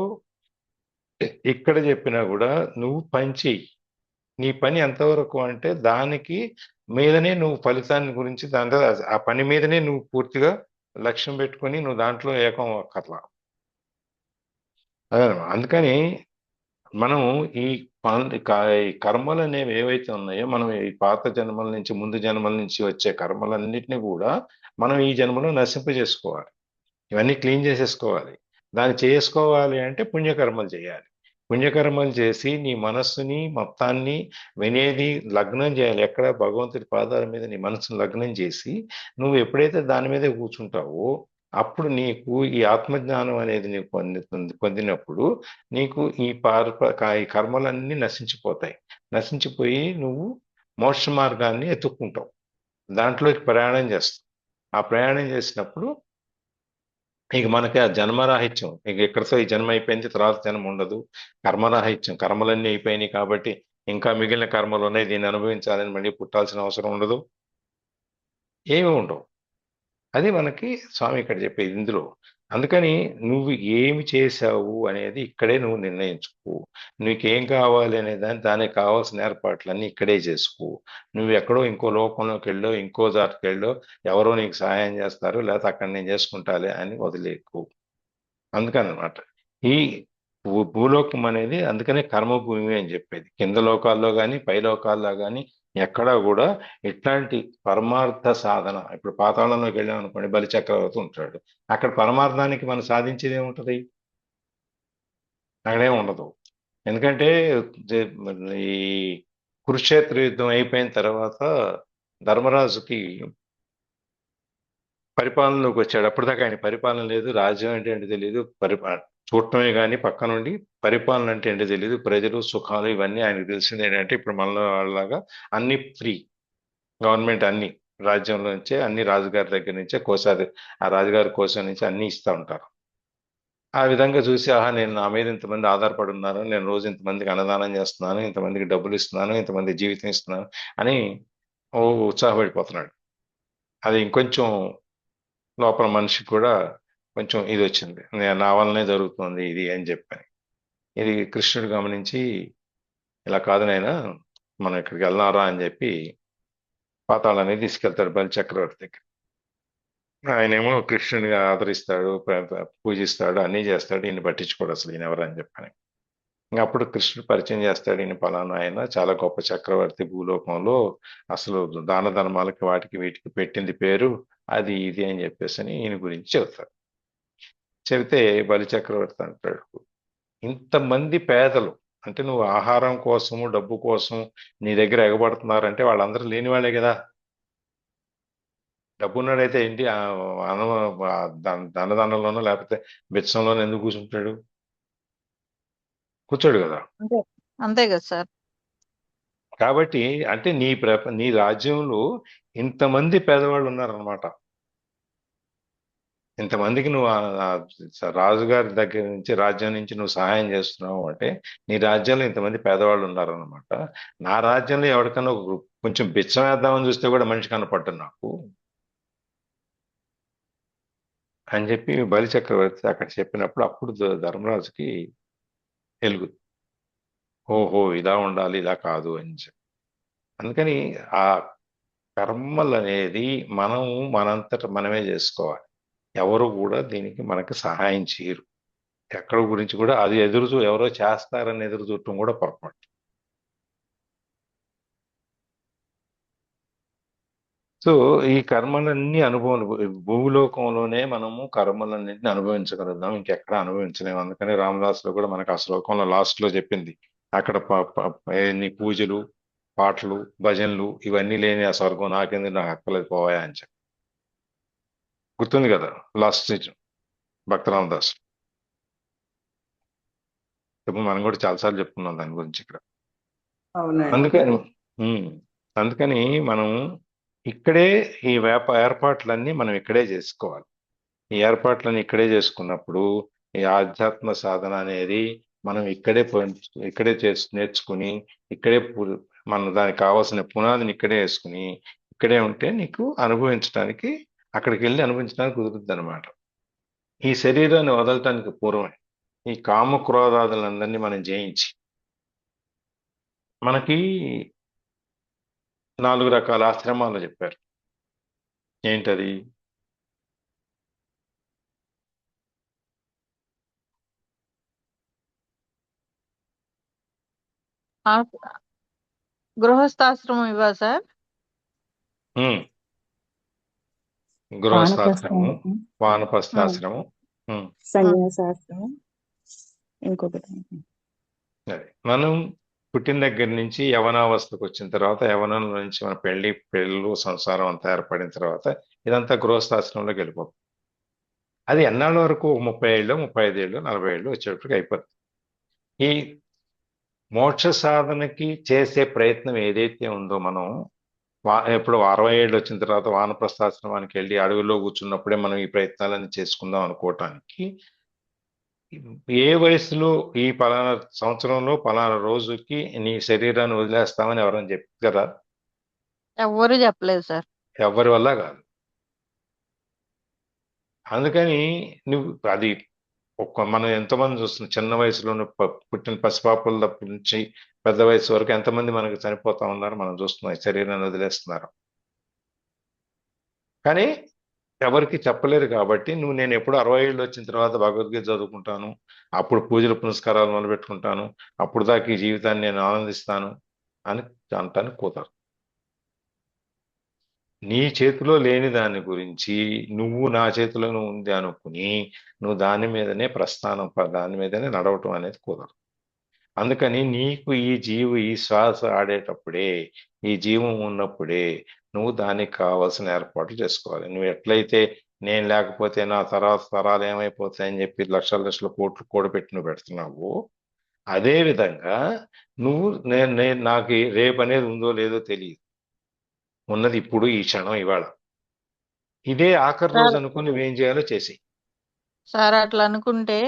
ఇక్కడ చెప్పినా కూడా నువ్వు పని చెయ్యి. నీ పని ఎంతవరకు అంటే దానికి మీదనే నువ్వు ఫలితాన్ని గురించి, దాంట్లో ఆ పని మీదనే నువ్వు పూర్తిగా లక్ష్యం పెట్టుకొని నువ్వు దాంట్లో ఏకం అక్కర్లా. అదే అందుకని మనం ఈ కర్మలు అనేవి ఏవైతే ఉన్నాయో, మనం ఈ పాత జన్మల నుంచి, ముందు జన్మల నుంచి వచ్చే కర్మలన్నిటిని కూడా మనం ఈ జన్మలో నశింపజేసుకోవాలి. ఇవన్నీ క్లీన్ చేసేసుకోవాలి. దాన్ని చేసుకోవాలి అంటే పుణ్యకర్మలు చేయాలి. పుణ్యకర్మలు చేసి నీ మనస్సుని మొత్తాన్ని వినేది లగ్నం చేయాలి. ఎక్కడ భగవంతుడి పాదాల మీద నీ మనసును లగ్నం చేసి నువ్వు ఎప్పుడైతే దాని మీదే కూర్చుంటావో అప్పుడు నీకు ఈ ఆత్మజ్ఞానం అనేది నీకు పొందినప్పుడు నీకు ఈ కర్మలన్నీ నశించిపోతాయి. నశించిపోయి నువ్వు మోక్ష మార్గాన్ని ఎత్తుక్కుంటావు, దాంట్లోకి ప్రయాణం చేస్తావు. ఆ ప్రయాణం చేసినప్పుడు ఇక మనకి ఆ జన్మరాహిత్యం, ఇక ఎక్కడితో ఈ జన్మ అయిపోయింది, తర్వాత జన్మ ఉండదు. కర్మరాహిత్యం, కర్మలన్నీ అయిపోయినాయి కాబట్టి ఇంకా మిగిలిన కర్మలు ఉన్నాయి, దీన్ని అనుభవించాలని మళ్ళీ పుట్టాల్సిన అవసరం ఉండదు, ఏమి ఉండవు. అది మనకి స్వామి ఇక్కడ చెప్పేది ఇందులో. అందుకని నువ్వు ఏమి చేశావు అనేది ఇక్కడే నువ్వు నిర్ణయించుకో. నీకేం కావాలి అనే దానికి కావాల్సిన ఏర్పాట్లన్నీ ఇక్కడే చేసుకో. నువ్వు ఎక్కడో ఇంకో లోకంలోకి వెళ్ళో, ఇంకో దాటికి వెళ్ళో, ఎవరో నీకు సహాయం చేస్తారు, లేకపోతే అక్కడ నేను చేసుకుంటాలే అని వదిలేకు. అందుకనమాట ఈ భూలోకం అనేది, అందుకనే కర్మభూమి అని చెప్పేది. కింద లోకాల్లో కానీ పై లోకాల్లో కానీ ఎక్కడా కూడా ఇట్లాంటి పరమార్థ సాధన. ఇప్పుడు పాతాళంలోకి వెళ్ళాం అనుకోండి, బలిచక్రవర్తి ఉంటాడు, అక్కడ పరమార్థానికి మనం సాధించేది ఏముంటది, అక్కడేం ఉండదు. ఎందుకంటే ఈ కురుక్షేత్ర యుద్ధం అయిపోయిన తర్వాత ధర్మరాజుకి పరిపాలనలోకి వచ్చాడు. అప్పటిదాకా ఆయన పరిపాలన లేదు, రాజ్యం అంటే ఏంటి తెలియదు, చూడటమే కానీ పక్క నుండి పరిపాలన అంటే ఏంటో తెలియదు, ప్రజలు సుఖాలు ఇవన్నీ ఆయనకు తెలిసింది. ఏంటంటే ఇప్పుడు మనలో వాళ్ళలాగా అన్ని ఫ్రీ, గవర్నమెంట్ అన్ని రాజ్యంలో నుంచే, అన్ని రాజుగారి దగ్గర నుంచే ఆ రాజుగారి కోసం నుంచి అన్ని ఇస్తూ ఉంటారు. ఆ విధంగా చూసి ఆహా, నేను నా మీద ఇంతమంది ఆధారపడి ఉన్నారు, నేను రోజు ఇంతమందికి అన్నదానం చేస్తున్నాను, ఇంతమందికి డబ్బులు ఇస్తున్నాను, ఇంతమంది జీవితం ఇస్తున్నాను అని ఉత్సాహపడిపోతున్నాడు. అది ఇంకొంచెం లోపల మనిషి కూడా కొంచెం ఇది వచ్చింది, నా వల్లనే జరుగుతుంది ఇది అని చెప్పాను. ఇది కృష్ణుడు గమనించి, ఇలా కాదు నాయనా, మనం ఇక్కడికి వెళ్దాంరా అని చెప్పి పాతాళాన్ని తీసుకెళ్తాడు బలి చక్రవర్తి దగ్గర. ఆయనేమో కృష్ణుడిని ఆదరిస్తాడు, పూజిస్తాడు, అన్నీ చేస్తాడు. ఈయన పట్టించుకోడు అసలు, ఈయన ఎవరు అని చెప్పని. ఇంకా అప్పుడు కృష్ణుడు పరిచయం చేస్తాడు, ఈయన పలానా ఆయన చాలా గొప్ప చక్రవర్తి భూలోకంలో, అసలు దాన ధర్మాలకి వాటికి వీటికి పెట్టింది పేరు, అది ఇది అని చెప్పేసి అని ఈయన గురించి చెబుతాడు. చెబితే బలి చక్రవర్తి అంటాడు, ఇంతమంది పేదలు, అంటే నువ్వు ఆహారం కోసము డబ్బు కోసం నీ దగ్గర ఎగబడుతున్నారంటే వాళ్ళందరూ లేని వాళ్ళే కదా. డబ్బున్నాడైతే ఏంటి ధనదానంలోనో లేకపోతే బిచ్చంలోనో ఎందుకు కూర్చుంటాడు? కూర్చోడు కదా. అంతే అంతే కదా సార్. కాబట్టి అంటే నీ రాజ్యంలో ఇంతమంది పేదవాళ్ళు ఉన్నారనమాట. ఇంతమందికి నువ్వు రాజుగారి దగ్గర నుంచి, రాజ్యం నుంచి నువ్వు సహాయం చేస్తున్నావు అంటే నీ రాజ్యంలో ఇంతమంది పేదవాళ్ళు ఉన్నారనమాట. నా రాజ్యంలో ఎవరికైనా కొంచెం బిచ్చం వేద్దామని చూస్తే కూడా మనిషి కనపడ్డు నాకు అని చెప్పి బలి చక్రవర్తి అక్కడ చెప్పినప్పుడు, అప్పుడు ధర్మరాజుకి తెలుగు, ఓహో ఇలా ఉండాలి, ఇలా కాదు అని చెప్పి. అందుకని ఆ కర్మలు అనేది మనం మనంతట మనమే చేసుకోవాలి. ఎవరు కూడా దీనికి మనకు సహాయం చేయరు. ఎక్కడ గురించి కూడా అది ఎవరో చేస్తారని ఎదురు చూడటం కూడా పొరపాటు. సో ఈ కర్మలన్నీ భూలోకంలోనే మనము కర్మలన్నింటినీ అనుభవించగలుగుతాం, ఇంకెక్కడ అనుభవించలేము. అందుకని రామదాసులో కూడా మనకు ఆ శ్లోకంలో లాస్ట్ లో చెప్పింది, అక్కడ ఎన్ని పూజలు, పాటలు, భజనలు ఇవన్నీ లేని ఆ స్వర్గం నాకెందుకు, నాకు హక్కలేదు పోవాయా అని చెప్పి. గుర్తుంది కదా లాస్ట్ భక్త రామదాస్. ఇప్పుడు మనం కూడా చాలాసార్లు చెప్పుకున్నాం దాని గురించి ఇక్కడ. అవునండి. అందుకని మనం ఇక్కడే ఈ ఏర్పాట్లన్నీ మనం ఇక్కడే చేసుకోవాలి. ఈ ఏర్పాట్లన్నీ ఇక్కడే చేసుకున్నప్పుడు ఈ ఆధ్యాత్మ సాధన అనేది మనం ఇక్కడే నేర్చుకుని, ఇక్కడే మనం దానికి కావాల్సిన పునాదిని ఇక్కడే వేసుకుని, ఇక్కడే ఉంటే నీకు అనుభవించడానికి, అక్కడికి వెళ్ళి అనుభవించడానికి కుదురుద్ది అనమాట. ఈ శరీరాన్ని వదలటానికి పూర్వమే ఈ కామక్రోధాదులందరినీ మనం జయించి, మనకి 4 రకాల ఆశ్రమాలు చెప్పారు. ఏంటది? గృహస్థాశ్రమం ఇవ్వా సార్? గృహస్థాశ్రమం, వానప్రస్థాశ్రమం, సన్యాసాశ్రమం, ఇంకొకటి మనం పుట్టిన దగ్గర నుంచి యవనావస్థకు వచ్చిన తర్వాత, యవనంలో నుంచి మన పెళ్ళు సంసారం అంతా ఏర్పడిన తర్వాత ఇదంతా గృహస్థాశ్రమంలోకి వెళ్ళిపోతుంది. అది ఎన్నాళ్ళ వరకు? 30 ఏళ్ళు, 35 ఏళ్ళు, 40 ఏళ్ళు వచ్చేటప్పటికి అయిపోతుంది. ఈ మోక్ష సాధనకి చేసే ప్రయత్నం ఏదైతే ఉందో, మనం ఎప్పుడు 60 ఏళ్ళు వచ్చిన తర్వాత వానప్రస్థాశ్రమానికి వెళ్ళి అడవిలో కూర్చున్నప్పుడే మనం ఈ ప్రయత్నాలన్నీ చేసుకుందాం అనుకోవటానికి, ఏ వయసులో ఈ పలానా సంవత్సరంలో పలానా రోజుకి నీ శరీరాన్ని వదిలేస్తామని ఎవరైనా చెప్పారు కదా? ఎవరు చెప్పలేదు సార్. ఎవరి వల్ల కాదు. అందుకని నువ్వు అది మనం ఎంతమంది చూస్తున్నాం, చిన్న వయసులోనే పుట్టిన పసిపాపల దగ్గర నుంచి పెద్ద వయసు వరకు ఎంతమంది మనకు చనిపోతా ఉన్నారు మనం చూస్తున్నాం, శరీరాన్ని వదిలేస్తున్నారు. కానీ ఎవరికి చెప్పలేరు. కాబట్టి నేను ఎప్పుడు 60 ఏళ్ళు వచ్చిన తర్వాత భగవద్గీత చదువుకుంటాను, అప్పుడు పూజలు పునస్కారాలు మొదలుపెట్టుకుంటాను, అప్పుడు దాకా ఈ జీవితాన్ని నేను ఆనందిస్తాను అని అంటానికి కుదరదు. నీ చేతిలో లేని దాని గురించి నువ్వు నా చేతిలోనే ఉంది అనుకుని నువ్వు దాని మీదనే దాని మీదనే నడవటం అనేది కుదరదు. అందుకని నీకు ఈ శ్వాస ఆడేటప్పుడే, ఈ జీవం ఉన్నప్పుడే నువ్వు దానికి కావాల్సిన ఏర్పాట్లు చేసుకోవాలి. నువ్వు ఎట్లయితే నేను లేకపోతే నా తరాలు ఏమైపోతాయని చెప్పి లక్షల కోట్లు కూడబెట్టి నువ్వు పెడుతున్నావు, అదే విధంగా నువ్వు నాకు రేపు అనేది ఉందో లేదో తెలియదు, ఉన్నది ఇప్పుడు, ఈ క్షణం, ఇవాళ. ఇదే ఆఖరి రోజు అనుకుని నువ్వేం చేయాలో చేసి సార్. అట్లా అనుకుంటే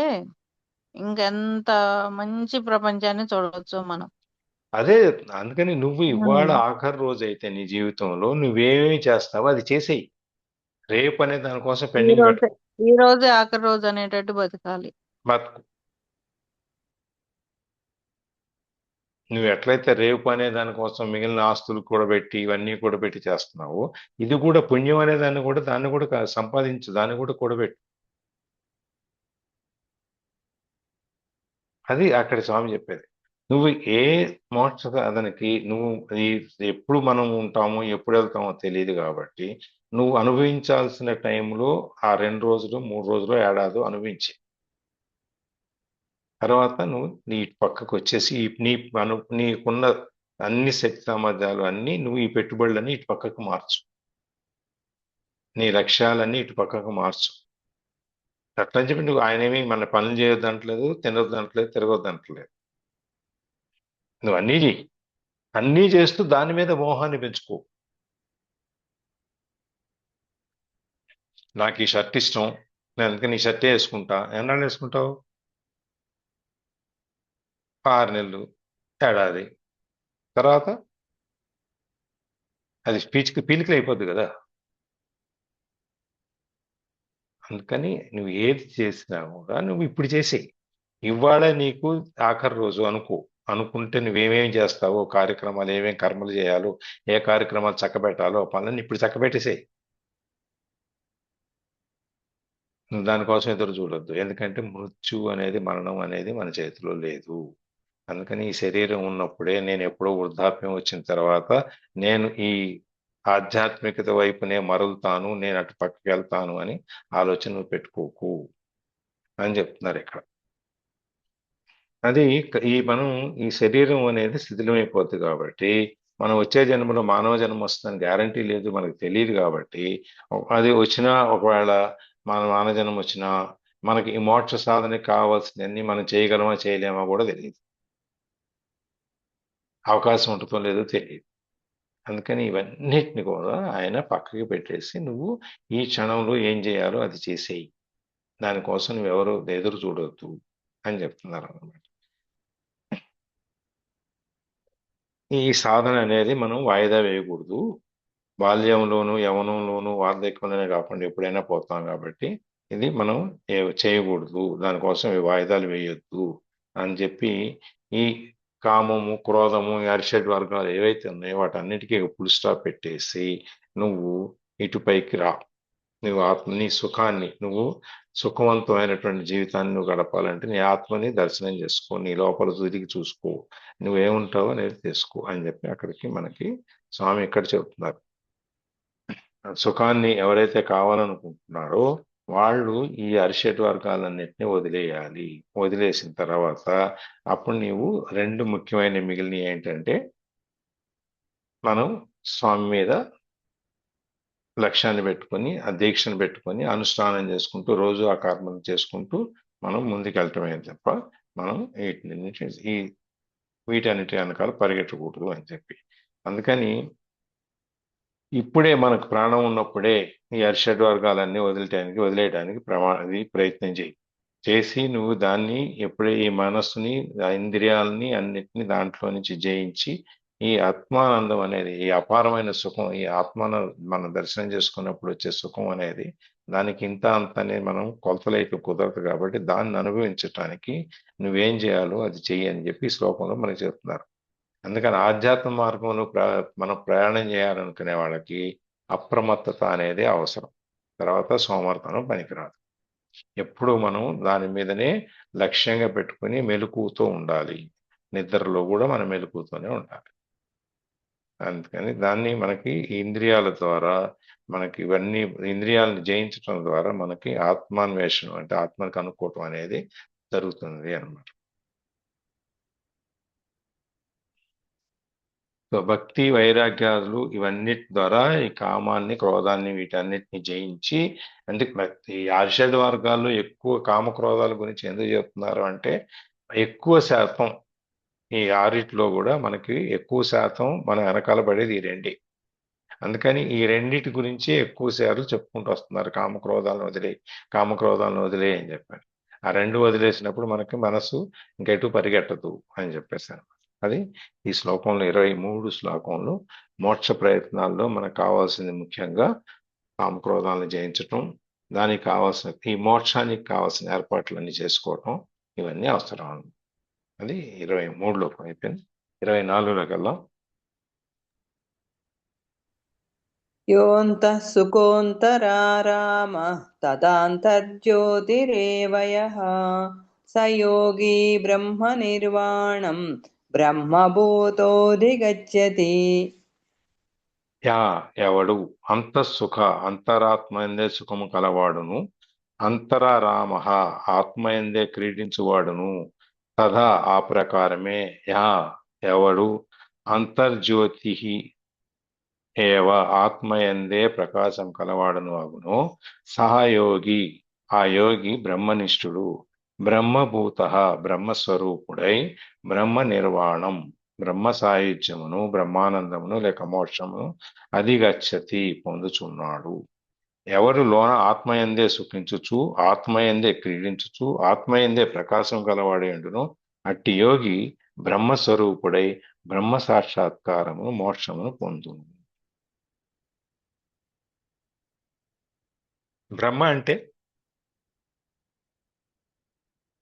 ఇంకెంత మంచి ప్రపంచాన్ని చూడవచ్చు మనం. అదే అందుకని నువ్వు ఇవాళ ఆఖరి రోజు అయితే నీ జీవితంలో నువ్వేమేమి చేస్తావో అది చేసేయి. రేపు అనే దానికోసం పెండింగ్ పెట్టు. ఈ రోజే ఆఖరి రోజు అనేటట్టు బతకాలి. బతుకు. నువ్వు ఎట్లయితే రేపు అనే దానికోసం మిగిలిన ఆస్తులు కూడబెట్టి ఇవన్నీ కూడబెట్టి చేస్తున్నావో, ఇది కూడా పుణ్యం అనే దాన్ని కూడా సంపాదించు, దాన్ని కూడా కూడబెట్టు. అది అక్కడ స్వామి చెప్పేది. నువ్వు ఏ మోక్ష సాధనకి నువ్వు ఈ ఎప్పుడు మనం ఉంటామో ఎప్పుడు వెళ్తామో తెలియదు కాబట్టి నువ్వు అనుభవించాల్సిన టైంలో ఆ 2 రోజులు 3 రోజులు ఏడాదో అనుభవించి తర్వాత నువ్వు నీ పక్కకు వచ్చేసి నీకున్న అన్ని శక్తి సామర్థ్యాలు అన్నీ నువ్వు ఈ పెట్టుబడులన్నీ ఇటు పక్కకు మార్చు, నీ లక్ష్యాలన్నీ ఇటు పక్కకు మార్చు. అట్లా అని చెప్పి నువ్వు ఆయనేమి మన పనులు చేయొద్దంటలేదు, తినొద్దంటలేదు, తిరగొద్దంటలేదు. నువ్వు అన్నీ చెయ్యి, అన్నీ చేస్తూ దాని మీద మోహాన్ని పెంచుకో. నాకు ఈ షర్ట్ ఇష్టం, నేను అందుకని ఈ షర్టే వేసుకుంటా. ఎన్నాళ్ళు వేసుకుంటావు? 6 నెలలు, ఏడాది. తర్వాత అది పీలికలు అయిపోద్ది కదా. అందుకని నువ్వు ఏది చేసినా కూడా నువ్వు ఇప్పుడు చేసేయి. ఇవాళ నీకు ఆఖరి రోజు అనుకుంటే నువ్వేమేమి చేస్తావో, కార్యక్రమాలు ఏమేమి కర్మలు చేయాలో, ఏ కార్యక్రమాలు చక్కబెట్టాలో పనులన్నీ ఇప్పుడు చక్కబెట్టేసేయి. నువ్వు దానికోసం ఎదురు చూడొద్దు. ఎందుకంటే మృత్యు అనేది, మరణం అనేది మన చేతిలో లేదు. అందుకని ఈ శరీరం ఉన్నప్పుడే, నేను ఎప్పుడో వృద్ధాప్యం వచ్చిన తర్వాత నేను ఈ ఆధ్యాత్మికత వైపునే మరలుతాను, నేను అటు పక్కకి వెళ్తాను అని ఆలోచన నువ్వు పెట్టుకోకు అని చెప్తున్నారు ఇక్కడ. అది మనం ఈ శరీరం అనేది శిథిలమైపోద్ది కాబట్టి మనం వచ్చే జన్మలో మానవ జన్మ వస్తుందని గ్యారంటీ లేదు, మనకు తెలియదు. కాబట్టి అది వచ్చినా, ఒకవేళ మన మానవ జన్మ వచ్చినా మనకి ఈ మోక్ష సాధనకి కావాల్సినవన్నీ మనం చేయగలమా చేయలేమా కూడా తెలియదు, అవకాశం ఉంటుందో లేదో తెలియదు. అందుకని ఇవన్నిటిని కూడా ఆయన పక్కకి పెట్టేసి నువ్వు ఈ క్షణంలో ఏం చేయాలో అది చేసేయి, దానికోసం నువ్వెవరు ఎదురు చూడొద్దు అని చెప్తున్నారు అన్నమాట. ఈ సాధన అనేది మనం వాయిదా వేయకూడదు. బాల్యంలోను, యవనంలోను, వార్ధక్యంలోనే కాకుండా ఎప్పుడైనా పోతాం కాబట్టి ఇది మనం చేయకూడదు, దానికోసం ఈ వాయిదాలు వేయొద్దు అని చెప్పి ఈ కామము, క్రోధము, ఈ అరిషడ్ వర్గాలు ఏవైతే ఉన్నాయో వాటన్నిటికీ ఫుల్ స్టాప్ పెట్టేసి నువ్వు ఇటుపైకి రా. నువ్వు నీ సుఖాన్ని, నువ్వు సుఖవంతమైనటువంటి జీవితాన్ని నువ్వు గడపాలంటే నీ ఆత్మని దర్శనం చేసుకో, నీ లోపల తిరిగి చూసుకో, నువ్వేముంటావో అనేది తెలుసుకో అని చెప్పి అక్కడికి మనకి స్వామి ఇక్కడ చెబుతున్నారు. సుఖాన్ని ఎవరైతే కావాలనుకుంటున్నారో వాళ్ళు ఈ అరిషడ్ వర్గాలన్నిటినీ వదిలేయాలి. వదిలేసిన తర్వాత అప్పుడు నీవు 2 ముఖ్యమైన మిగిలిన ఏంటంటే, మనం స్వామి మీద లక్ష్యాన్ని పెట్టుకొని, ఆ దీక్షను పెట్టుకొని అనుష్ఠానం చేసుకుంటూ రోజు ఆ కర్మను చేసుకుంటూ మనం ముందుకెళ్ళటమే తప్ప మనం వీటన్నిటి వెనకాల పరిగెట్టకూడదు అని చెప్పి. అందుకని ఇప్పుడే మనకు ప్రాణం ఉన్నప్పుడే ఈ అరిషడ్ వర్గాలన్నీ వదిలేయడానికి ప్రయత్నం చేసి నువ్వు దాన్ని ఎప్పుడే ఈ మనస్సుని, ఆ ఇంద్రియాలని అన్నిటిని దాంట్లో నుంచి జయించి ఈ ఆత్మానందం అనేది, ఈ అపారమైన సుఖం, ఈ ఆత్మను మనం దర్శనం చేసుకున్నప్పుడు వచ్చే సుఖం అనేది దానికి ఇంత అంత అనేది మనం కొలతలైపు కుదరదు. కాబట్టి దాన్ని అనుభవించటానికి నువ్వేం చేయాలో అది చెయ్యి అని చెప్పి ఈ శ్లోకంలో మనకి చెప్తున్నారు. అందుకని ఆధ్యాత్మ మార్గంలో మనం ప్రయాణం చేయాలనుకునే వాళ్ళకి అప్రమత్తత అనేది అవసరం. తర్వాత సోమర్థనం పనికిరాదు. ఎప్పుడు మనం దాని మీదనే లక్ష్యంగా పెట్టుకుని మెలకువతో ఉండాలి. నిద్రలో కూడా మనం మెలకువతోనే ఉండాలి. అందుకని దాన్ని మనకి ఇంద్రియాల ద్వారా, మనకి ఇవన్నీ ఇంద్రియాలను జయించడం ద్వారా మనకి ఆత్మాన్వేషణం అంటే ఆత్మను కనుక్కోవటం అనేది జరుగుతుంది అన్నమాట. సో భక్తి, వైరాగ్యాలు ఇవన్నిటి ద్వారా ఈ కామాన్ని, క్రోధాన్ని, వీటన్నిటిని జయించి, అంటే ఈ అరిషడ్ వర్గాల్లో ఎక్కువ కామక్రోధాల గురించి ఎందుకు చెప్తున్నారు అంటే, ఎక్కువ శాతం ఈ ఆరిట్లో కూడా మనకి ఎక్కువ శాతం మన వెనకాల పడేది ఈ రెండే. అందుకని ఈ రెండిటి గురించి ఎక్కువ సార్లు చెప్పుకుంటూ వస్తున్నారు, కామక్రోధాలను వదిలే అని చెప్పారు. ఆ 2 వదిలేసినప్పుడు మనకి మనసు ఇంకెటు పరిగెట్టదు అని చెప్పేశారు. అది ఈ శ్లోకంలో 23 శ్లోకంలో మోక్ష ప్రయత్నాల్లో మనకు కావాల్సింది ముఖ్యంగా కామక్రోధాలను జయించటం, దానికి కావాల్సిన ఈ మోక్షానికి కావాల్సిన ఏర్పాట్లన్నీ చేసుకోవటం ఇవన్నీ అవసరం. అది 23లోకి అయిపోయింది. 24లోకి వెళ్దాం. యోऽन्तः సుఖోऽन्तరారామः తదాन्तర్జ్యోతిరేవ యః స యోగి బ్రహ్మనిర్వాణం బ్రహ్మభూతోऽధిగచ్చతి. ఎవడు అంతఃసుఖ అంతరాత్మయందే సుఖము కలవాడును, అంతరారామ ఆత్మయందే క్రీడించువాడును, తథా ఆ ప్రకారమే ఎవడు అంతర్జ్యోతి ఏవ ఆత్మయందే ప్రకాశం కలవాడును అగును, సహయోగి ఆ యోగి బ్రహ్మనిష్ఠుడు, బ్రహ్మభూత బ్రహ్మస్వరూపుడై బ్రహ్మ నిర్వాణం బ్రహ్మ సాయుధ్యమును బ్రహ్మానందమును లేక మోక్షమును అధిగచ్చతి పొందుచున్నాడు. ఎవరు లోన ఆత్మయందే సుఖించుచు ఆత్మయందే క్రీడించుచు ఆత్మయందే ప్రకాశం కలవాడు ఎండును, అట్టి యోగి బ్రహ్మస్వరూపుడై బ్రహ్మ సాక్షాత్కారమును మోక్షమును పొందును. బ్రహ్మ అంటే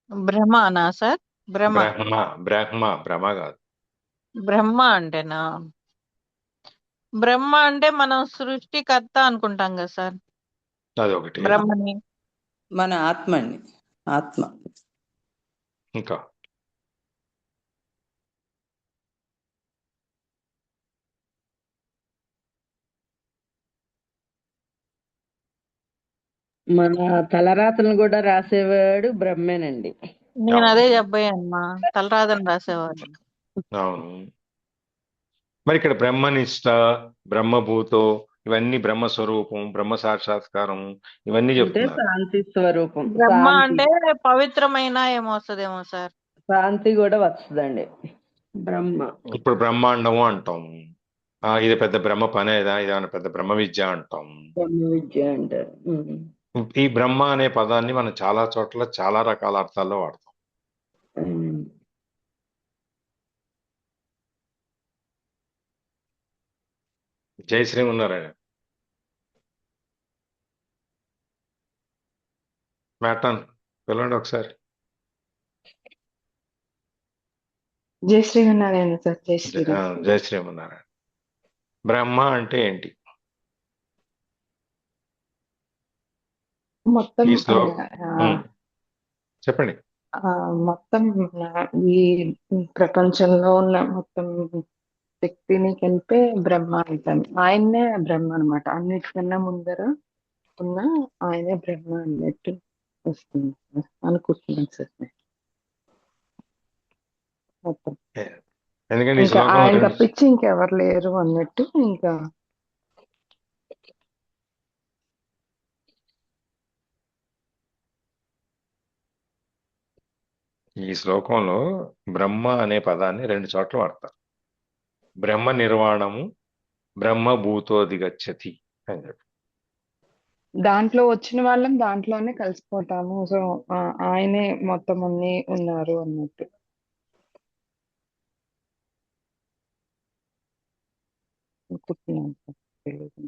బ్రహ్మనా సార్? బ్రహ్మ బ్రహ్మ కాదు. బ్రహ్మ అంటేనా? బ్రహ్మ అంటే మనం సృష్టికర్త అనుకుంటాం కదా సార్. అదొకటి. బ్రహ్మని మన ఆత్మని ఆత్మ ఇంకా మన తలరాతలను కూడా రాసేవాడు బ్రహ్మేనండి. నేను అదే చెప్పాయమ్మా, తలరాదని రాసేవాడు. అవును. మరి ఇక్కడ బ్రహ్మనిష్ట బ్రహ్మభూతో ఇవన్నీ బ్రహ్మస్వరూపం బ్రహ్మ సాక్షాత్కారం ఇవన్నీ అంటే చెప్తున్నారు. శాంతి స్వరూపం, బ్రహ్మ శాంతి అంటే పవిత్రమైన ఏమో వస్తుందేమో సార్. శాంతి కూడా వస్తుందండి బ్రహ్మ. ఇప్పుడు బ్రహ్మాండము అంటాం. ఇది పెద్ద బ్రహ్మ పనేదా, ఇదేమైనా పెద్ద బ్రహ్మ విద్య అంటాం. బ్రహ్మ విద్య అంటారు. ఈ బ్రహ్మ అనే పదాన్ని మనం చాలా చోట్ల చాలా రకాల అర్థాల్లో వాడతాం. జయశ్రీ ఉన్నారా? మ్యాటన్ పిలవండి ఒకసారి. జయశ్రీ ఉన్నారేనా సార్? జయశ్రీ జయశ్రీ ఉన్నారా? బ్రహ్మ అంటే ఏంటి? మొత్తం ఈ చెప్పండి. మొత్తం ఈ ప్రపంచంలో ఉన్న మొత్తం శక్తిని కలిపే బ్రహ్మ అంటాను. ఆయన్నే బ్రహ్మ అన్నమాట. అన్నిటికన్నా ముందర ఉన్న ఆయనే బ్రహ్మ అన్నట్టు వస్తుంది అనుకుంటున్నాను సార్. మొత్తం ఎందుకంటే ఈ ఇంకా శ్లోకం ఆయన తప్పించి ఇంకెవరు లేరు అన్నట్టు. ఇంకా ఈ శ్లోకంలో బ్రహ్మ అనే పదాన్ని 2 చోట్ల వాడతారు. బ్రహ్మ నిర్వాణము బ్రహ్మభూతోధిగచ్చతి అని చెప్పి. దాంట్లో వచ్చిన వాళ్ళం దాంట్లోనే కలిసిపోతాము. సో ఆయనే మొత్తం అన్ని ఉన్నారు అన్నట్టు. అనుకుంటున్నాను సార్. తెలియదు.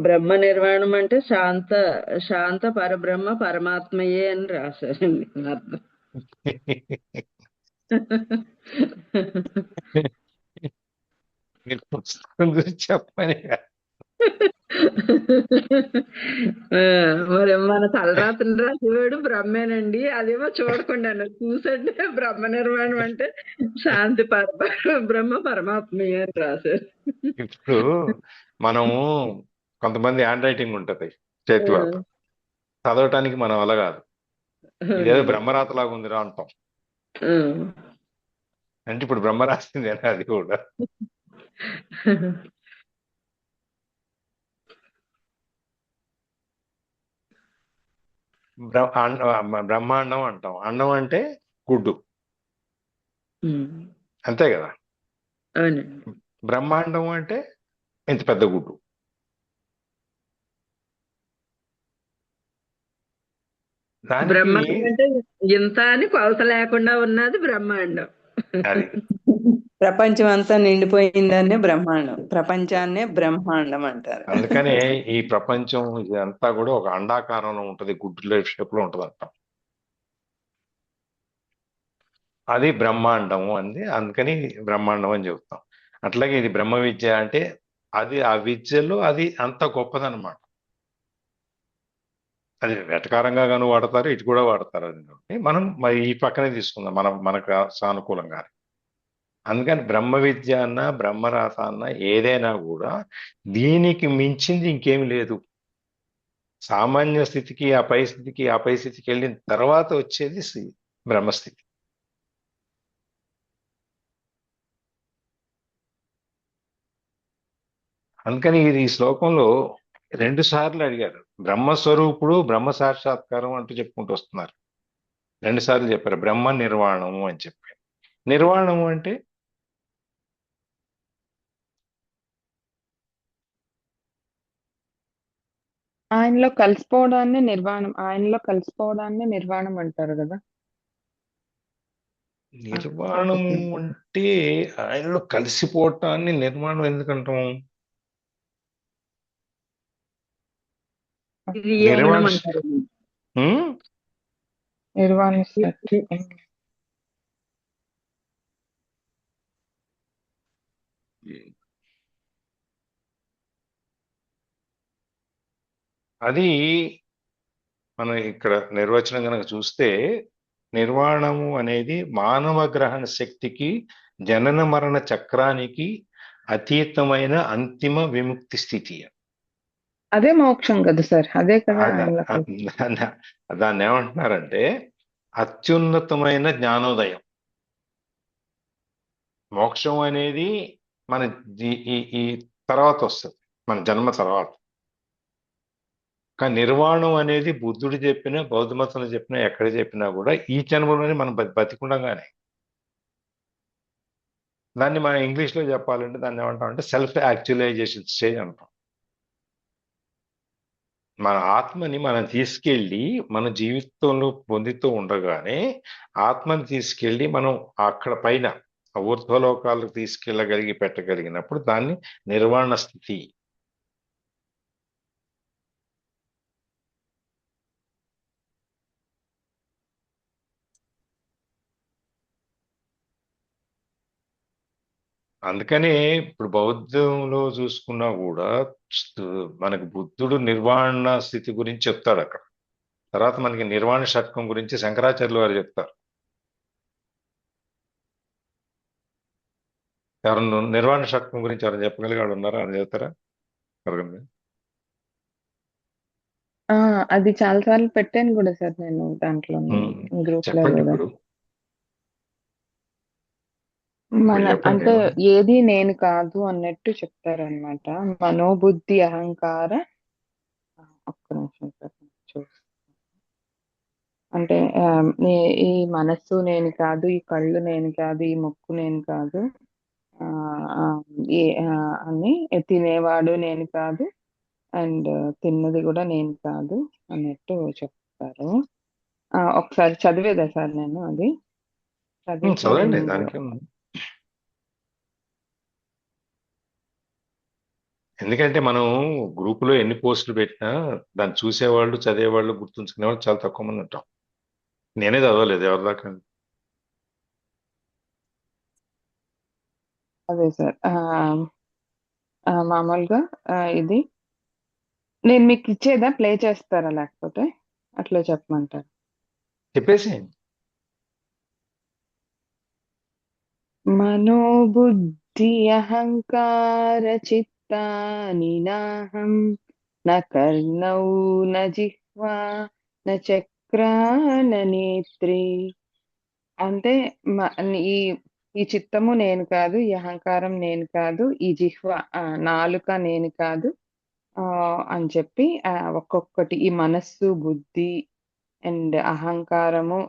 బ్రహ్మ నిర్వాణం అంటే శాంత పరబ్రహ్మ పరమాత్మయే అని రాశారండి అర్థం. మీరు పుస్తకం గురించి చెప్పని. మరి మన తలరాత్రులు రాసేవాడు బ్రహ్మేనండి. అదేమో చూడకుండా చూసంటే బ్రహ్మ నిర్మాణం అంటే శాంతి బ్రహ్మ పరమాత్మయే అని రాశారు. ఇప్పుడు మనము కొంతమంది హ్యాండ్ రైటింగ్ ఉంటది, చేతివాత చదవటానికి మనం అలా కాదు, ఇదేదో బ్రహ్మరాతలాగా ఉందిరా అంటాం. అంటే ఇప్పుడు బ్రహ్మ రాసిందేనా అది కూడా? బ్రహ్మాండం అంటాం. అండం అంటే గుడ్డు, అంతే కదా? బ్రహ్మాండం అంటే ఇంత పెద్ద గుడ్డు. బ్రహ్మాండం అంటే ఇంత అని కొలత లేకుండా ఉన్నది బ్రహ్మాండం. అది ప్రపంచం అంతా నిండిపోయిందనే బ్రహ్మాండం, ప్రపంచాన్నే బ్రహ్మాండం అంటారు. అందుకనే ఈ ప్రపంచం ఇదంతా కూడా ఒక అండాకారంలో ఉంటది, గుడ్డు షేప్ లో ఉంటది అంట. అది బ్రహ్మాండం అంది, అందుకని బ్రహ్మాండం అని చెబుతాం. అట్లాగే ఇది బ్రహ్మ విద్య అంటే అది ఆ విద్యలో అది అంత గొప్పదన్నమాట. అది వెటకారంగా గాను వాడతారు, ఇటు కూడా వాడతారు. అది మనం మరి ఈ పక్కనే తీసుకుందాం, మనకు సానుకూలంగా. అందుకని బ్రహ్మ విద్య అన్న బ్రహ్మరాస అన్న ఏదైనా కూడా దీనికి మించింది ఇంకేమి లేదు. సామాన్య స్థితికి ఆ పై స్థితికి ఆ పై స్థితికి వెళ్ళిన తర్వాత వచ్చేది బ్రహ్మస్థితి. అందుకని ఇది ఈ శ్లోకంలో 2 సార్లు అడిగారు. బ్రహ్మస్వరూపుడు, బ్రహ్మ సాక్షాత్కారం అంటూ చెప్పుకుంటూ వస్తున్నారు. 2 సార్లు చెప్పారు బ్రహ్మ నిర్వాణము అని చెప్పి. నిర్వాణము అంటే ఆయనలో కలిసిపోవడాన్ని నిర్వాణం అంటారు కదా. నిర్వాణము అంటే ఆయనలో కలిసిపోవటాన్ని నిర్మాణం ఎందుకంటాం? నిర్యాణం నిర్వాణ అంటారు. హ్మ్? నిర్వాణిస్తారు. అది మనం ఇక్కడ నిర్వచనం కనుక చూస్తే, నిర్వాణము అనేది మానవ గ్రహణ శక్తికి, జనన మరణ చక్రానికి అతీతమైన అంతిమ విముక్తి స్థితి. అదే మోక్షం కదా సార్, అదే కదా ఆయనలో దాన్ని ఏమంటున్నారంటే అత్యున్నతమైన జ్ఞానోదయం. మోక్షం అనేది మన ఈ తర్వాత వస్తుంది, మన జన్మ తర్వాత. కానీ నిర్వాణం అనేది బుద్ధుడు చెప్పినా, బౌద్ధ మతంలో చెప్పినా, ఎక్కడ చెప్పినా కూడా ఈ జన్మలోనే మనం బతికుండగానే. దాన్ని మనం ఇంగ్లీష్లో చెప్పాలంటే దాన్ని ఏమంటాం అంటే సెల్ఫ్ యాక్చువలైజేషన్ స్టేజ్ అంటాం. మన ఆత్మని మనం తీసుకెళ్ళి మన జీవితంలో పొందుతూ ఉండగానే ఆత్మని తీసుకెళ్ళి మనం అక్కడ పైన ఊర్ధ్వలోకాలకు పెట్టగలిగినప్పుడు దాన్ని నిర్వాణ స్థితి. అందుకనే ఇప్పుడు బౌద్ధంలో చూసుకున్నా కూడా మనకు బుద్ధుడు నిర్వాణ స్థితి గురించి చెప్తాడు అక్కడ. తర్వాత మనకి నిర్వాణ షట్కం గురించి శంకరాచార్యులు వారు చెప్తారు. ఎవరు నిర్వాణ షట్కం గురించి ఎవరైనా చెప్పగలిగాడు ఉన్నారా? అని చెప్తారా? ఎవరికన్నా? అది చాలా సార్లు పెట్టాను కూడా సార్ నేను దాంట్లో గ్రూప్ లో చెప్పండి. కూడా. ఇప్పుడు చెప్పండి. అంటే ఏది నేను కాదు అన్నట్టు చెప్తారనమాట. మనోబుద్ధి అహంకార, ఒక్క నిమిషం సార్ చూస్తాను. అంటే ఈ మనస్సు నేను కాదు, ఈ కళ్ళు నేను కాదు, ఈ ముక్కు నేను కాదు, అని తినేవాడు నేను కాదు, అండ్ తిన్నది కూడా నేను కాదు అన్నట్టు చెప్తారు. ఒకసారి చదివేదా సార్ నేను అది చదవండి, దానికి ఎందుకంటే మనం గ్రూపులో ఎన్ని పోస్టులు పెట్టినా దాన్ని చూసేవాళ్ళు, చదివేవాళ్ళు, గుర్తుంచుకునే వాళ్ళు చాలా తక్కువ మంది ఉంటాం. నేనే చదవలేదు ఎవరిదాకా. అదే సార్, మామూలుగా ఇది నేను మీకు ఇచ్చేదా, ప్లే చేస్తారా లేకపోతే అట్లా చెప్పమంటారు? చెప్పేసి మనోబుద్ధి అహంకార చిత్తాని నాహం న కర్ణౌ న జిహ్వా న చక్రా న నేత్రి. అంటే ఈ ఈ చిత్తము నేను కాదు, ఈ అహంకారం నేను కాదు, ఈ జిహ్వ నాలుక నేను కాదు అని చెప్పి ఒక్కొక్కటి ఈ మనస్సు, బుద్ధి అండ్ అహంకారము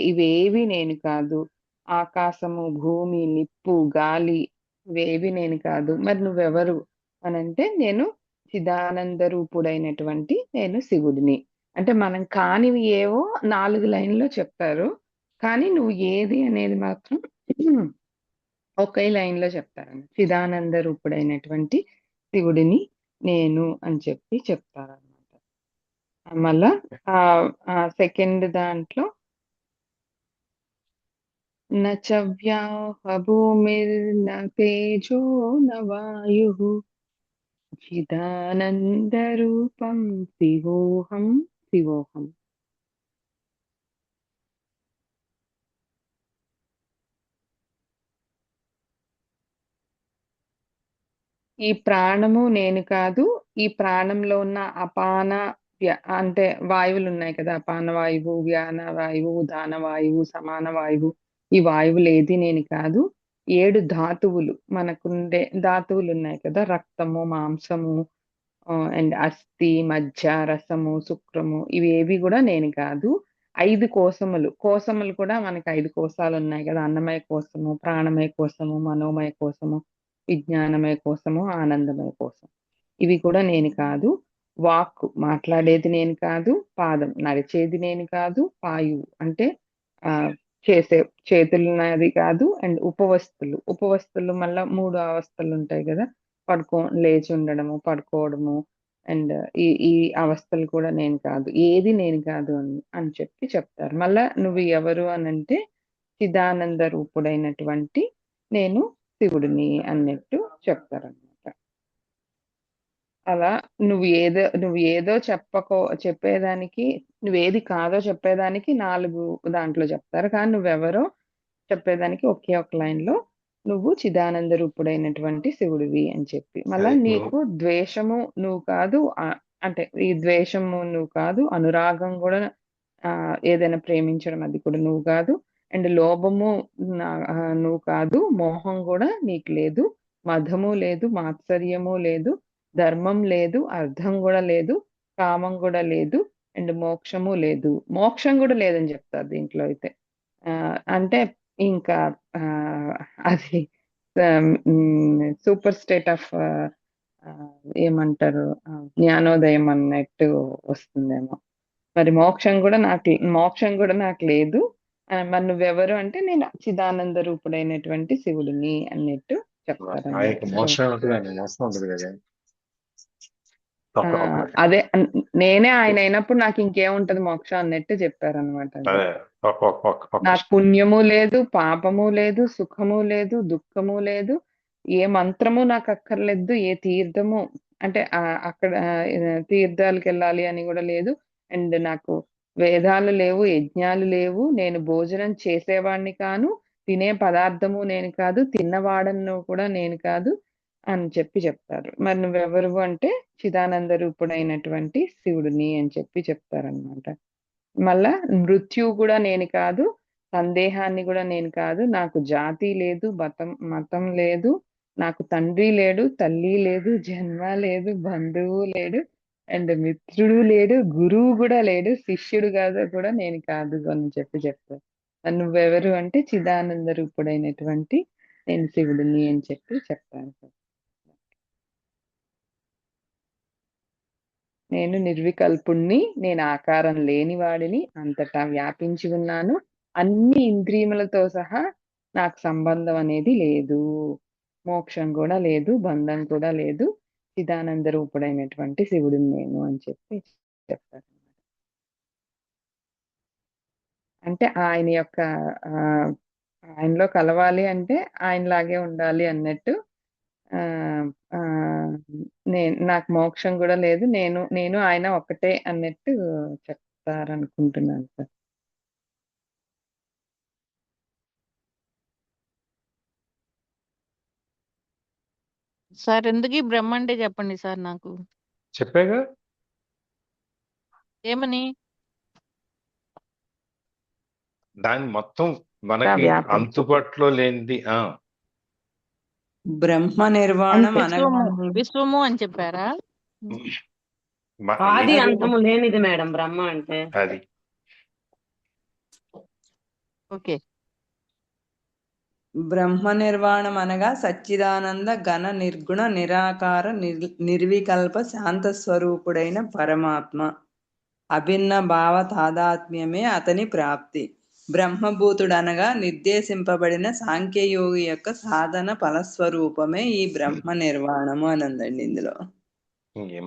ఇవేవి నేను కాదు, ఆకాశము, భూమి, నిప్పు, గాలి ఇవేవి నేను కాదు. మరి నువ్వెవరు అనంటే నేను చిదానంద రూపుడైనటువంటి నేను శివుడిని. అంటే మనం కానివి ఏవో 4 లైన్లో చెప్తారు, కానీ నువ్వు ఏది అనేది మాత్రం ఒకే లైన్ లో చెప్తారండి. చిదానంద రూపుడైనటువంటి శివుడిని నేను అని చెప్పి చెప్తారనమాట. మళ్ళా సెకండ్ దాంట్లో నవ్యాహ భూమిర్న తేజో న వాయుః చిదానంద రూపం శివోహం శివోహం. ఈ ప్రాణము నేను కాదు. ఈ ప్రాణంలో ఉన్న అపాన అంటే వాయువులు ఉన్నాయి కదా, అపాన వాయువు, వ్యాన వాయువు, ఉదాన వాయువు, సమాన వాయువు. ఈ వాయువులు ఏది నేను కాదు. 7 ధాతువులు మనకుండే ధాతువులు ఉన్నాయి కదా, రక్తము, మాంసము, అండ్ అస్థి, మజ్జ, రసము, శుక్రము, ఇవి ఏవి కూడా నేను కాదు. 5 కోశములు కూడా మనకి 5 కోశాలు ఉన్నాయి కదా, అన్నమయ కోశము, ప్రాణమయ కోశము, మనోమయ కోశము, విజ్ఞానమయ కోశము, ఆనందమయ కోశం. ఇవి కూడా నేను కాదు. వాక్కు మాట్లాడేది నేను కాదు. పాదం నడిచేది నేను కాదు. పాయువు అంటే ఆ చేసే చేతులున్నది కాదు. అండ్ ఉపవస్తులు మళ్ళా 3 అవస్థలు ఉంటాయి కదా, లేచి ఉండడము, పడుకోవడము, అండ్ ఈ అవస్థలు కూడా నేను కాదు. ఏది నేను కాదు అని చెప్పి చెప్తారు. మళ్ళా నువ్వు ఎవరు అనంటే చిదానంద రూపుడైనటువంటి నేను శివుడిని అన్నట్టు చెప్తారనమాట. అలా నువ్వు ఏదో చెప్పేదానికి, నువ్వేది కాదో చెప్పేదానికి 4 దాంట్లో చెప్తారు. కానీ నువ్వెవరో చెప్పేదానికి ఒకే ఒక లైన్ లో నువ్వు చిదానంద రూపుడైనటువంటి శివుడివి అని చెప్పి. మళ్ళా అదే నీకు ద్వేషము నువ్వు కాదు. అంటే ఈ ద్వేషము నువ్వు కాదు. అనురాగం కూడా ఏదైనా ప్రేమించడం అది కూడా నువ్వు కాదు. అండ్ లోభము నువ్వు కాదు. మోహం కూడా నీకు లేదు. మధము లేదు. మాత్సర్యము లేదు. ధర్మం లేదు. అర్థం కూడా లేదు. కామం కూడా లేదు. అండ్ మోక్షము లేదు. మోక్షం కూడా లేదని చెప్తారు దీంట్లో అయితే. అంటే ఇంకా అది సూపర్ స్టేట్ ఆఫ్ ఏమంటారు, జ్ఞానోదయం అన్నట్టు వస్తుందేమో. మరి మోక్షం కూడా నాకు లేదు. మరి నువ్వెవరు అంటే నేను చిదానంద రూపుడైనటువంటి శివుడిని అన్నట్టు చెప్తారన్నమాట. ఆయనకి మోసం ఉంటుంది, ఆయన మోసం ఉంటుంది కదా. అదే నేనే ఆయన అయినప్పుడు నాకు ఇంకేముంటది మోక్షం అన్నట్టు చెప్పారనమాట. నాకు పుణ్యము లేదు, పాపము లేదు, సుఖము లేదు, దుఃఖము లేదు, ఏ మంత్రము నాకు అక్కర్లేదు, ఏ తీర్థము అంటే అక్కడ తీర్థాలకు వెళ్ళాలి అని కూడా లేదు. అండ్ నాకు వేదాలు లేవు, యజ్ఞాలు లేవు, నేను భోజనం చేసేవాడిని కాను, తినే పదార్థము నేను కాదు, తిన్నవాడను కూడా నేను కాదు అని చెప్పి చెప్తారు. మరి నువ్వెవరు అంటే చిదానంద రూపుడైనటువంటి శివుడిని అని చెప్పి చెప్తారనమాట. మళ్ళా మృత్యువు కూడా నేను కాదు. సందేహాన్ని కూడా నేను కాదు. నాకు జాతి లేదు, మతం లేదు, నాకు తండ్రి లేడు, తల్లి లేదు, జన్మ లేదు, బంధువు లేడు, అండ్ మిత్రుడు లేడు, గురువు కూడా లేడు, శిష్యుడు కాదు కూడా నేను కాదు అని చెప్పి చెప్తారు. నువ్వెవరు అంటే చిదానంద రూపుడైనటువంటి నేను శివుడిని అని చెప్పి చెప్తాను. నేను నిర్వికల్పుణ్ణి, నేను ఆకారం లేనివాడిని, అంతటా వ్యాపించి ఉన్నాను, అన్ని ఇంద్రియములతో సహా నాకు సంబంధం అనేది లేదు, మోక్షం కూడా లేదు, బంధం కూడా లేదు, చిదానంద రూపుడైనటువంటి శివుడిని నేను అని చెప్పి చెప్తారు. అంటే ఆయన యొక్క ఆయనలో కలవాలి అంటే ఆయనలాగే ఉండాలి అన్నట్టు. నాకు మోక్షం కూడా లేదు, నేను ఆయన ఒకటే అన్నట్టు చెప్తారనుకుంటున్నాను సార్. సార్ ఎందుకు ఈ బ్రహ్మ అంటే చెప్పండి సార్ నాకు. చెప్పాగా ఏమని? దాని మొత్తం మనకి అందుబాటులో లేనిది. బ్రహ్మ నిర్వాణం విశ్వము అని చెప్పారా? ఆది అంతము లేనిది మేడం బ్రహ్మ అంటే. అది ఓకే. బ్రహ్మ నిర్వాణం అనగా సచ్చిదానంద ఘన నిర్గుణ నిరాకార నిర్వికల్ప శాంత స్వరూపుడైన పరమాత్మ. అభిన్న భావ తాదాత్మ్యమే అతని ప్రాప్తి. బ్రహ్మభూతుడనగా నిర్దేశింపబడిన సాంఖ్యయోగి యొక్క సాధన ఫలస్వరూపమే ఈ బ్రహ్మ నిర్వాణము అని ఉందండి ఇందులో.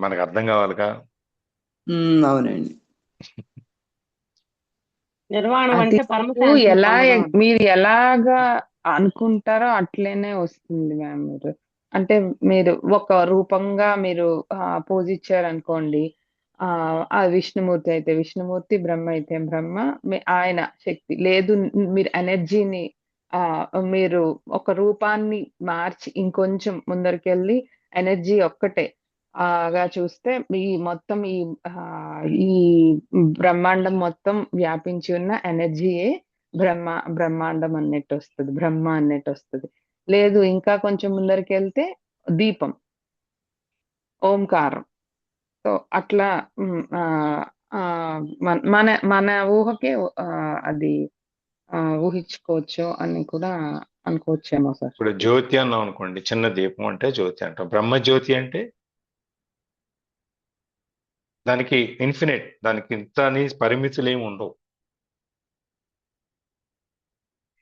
మనకు అర్థం కావాలిగా. అవునండి. నిర్వాణం అది అంటే పరమశాంతిని ఎలా పొందడం. మీరు ఎలాగా అనుకుంటారో అట్లనే వస్తుంది మ్యామ్. మీరు అంటే మీరు ఒక రూపంగా మీరు పూజించారనుకోండి, ఆ విష్ణుమూర్తి అయితే విష్ణుమూర్తి, బ్రహ్మ అయితే బ్రహ్మ, ఆయన శక్తి లేదు. మీరు ఎనర్జీని మీరు ఒక రూపాన్ని మార్చి ఇంకొంచెం ముందరికెళ్ళి ఎనర్జీ ఒక్కటే గా చూస్తే ఈ మొత్తం ఈ బ్రహ్మాండం మొత్తం వ్యాపించి ఉన్న ఎనర్జీయే బ్రహ్మాండం అన్నట్టు వస్తుంది, బ్రహ్మ అన్నట్టు వస్తుంది. లేదు ఇంకా కొంచెం ముందరికెళ్తే దీపం, ఓంకారం. సో అట్లా మన మన ఊహకే అది ఊహించుకోవచ్చు అని కూడా అనుకోవచ్చేమో సార్. ఇప్పుడు జ్యోతి అన్నాం అనుకోండి, చిన్న దీపం అంటే జ్యోతి అంటాం. బ్రహ్మ జ్యోతి అంటే దానికి ఇన్ఫినిట్, దానికి ఇంత అని పరిమితులు ఏమి ఉండవు.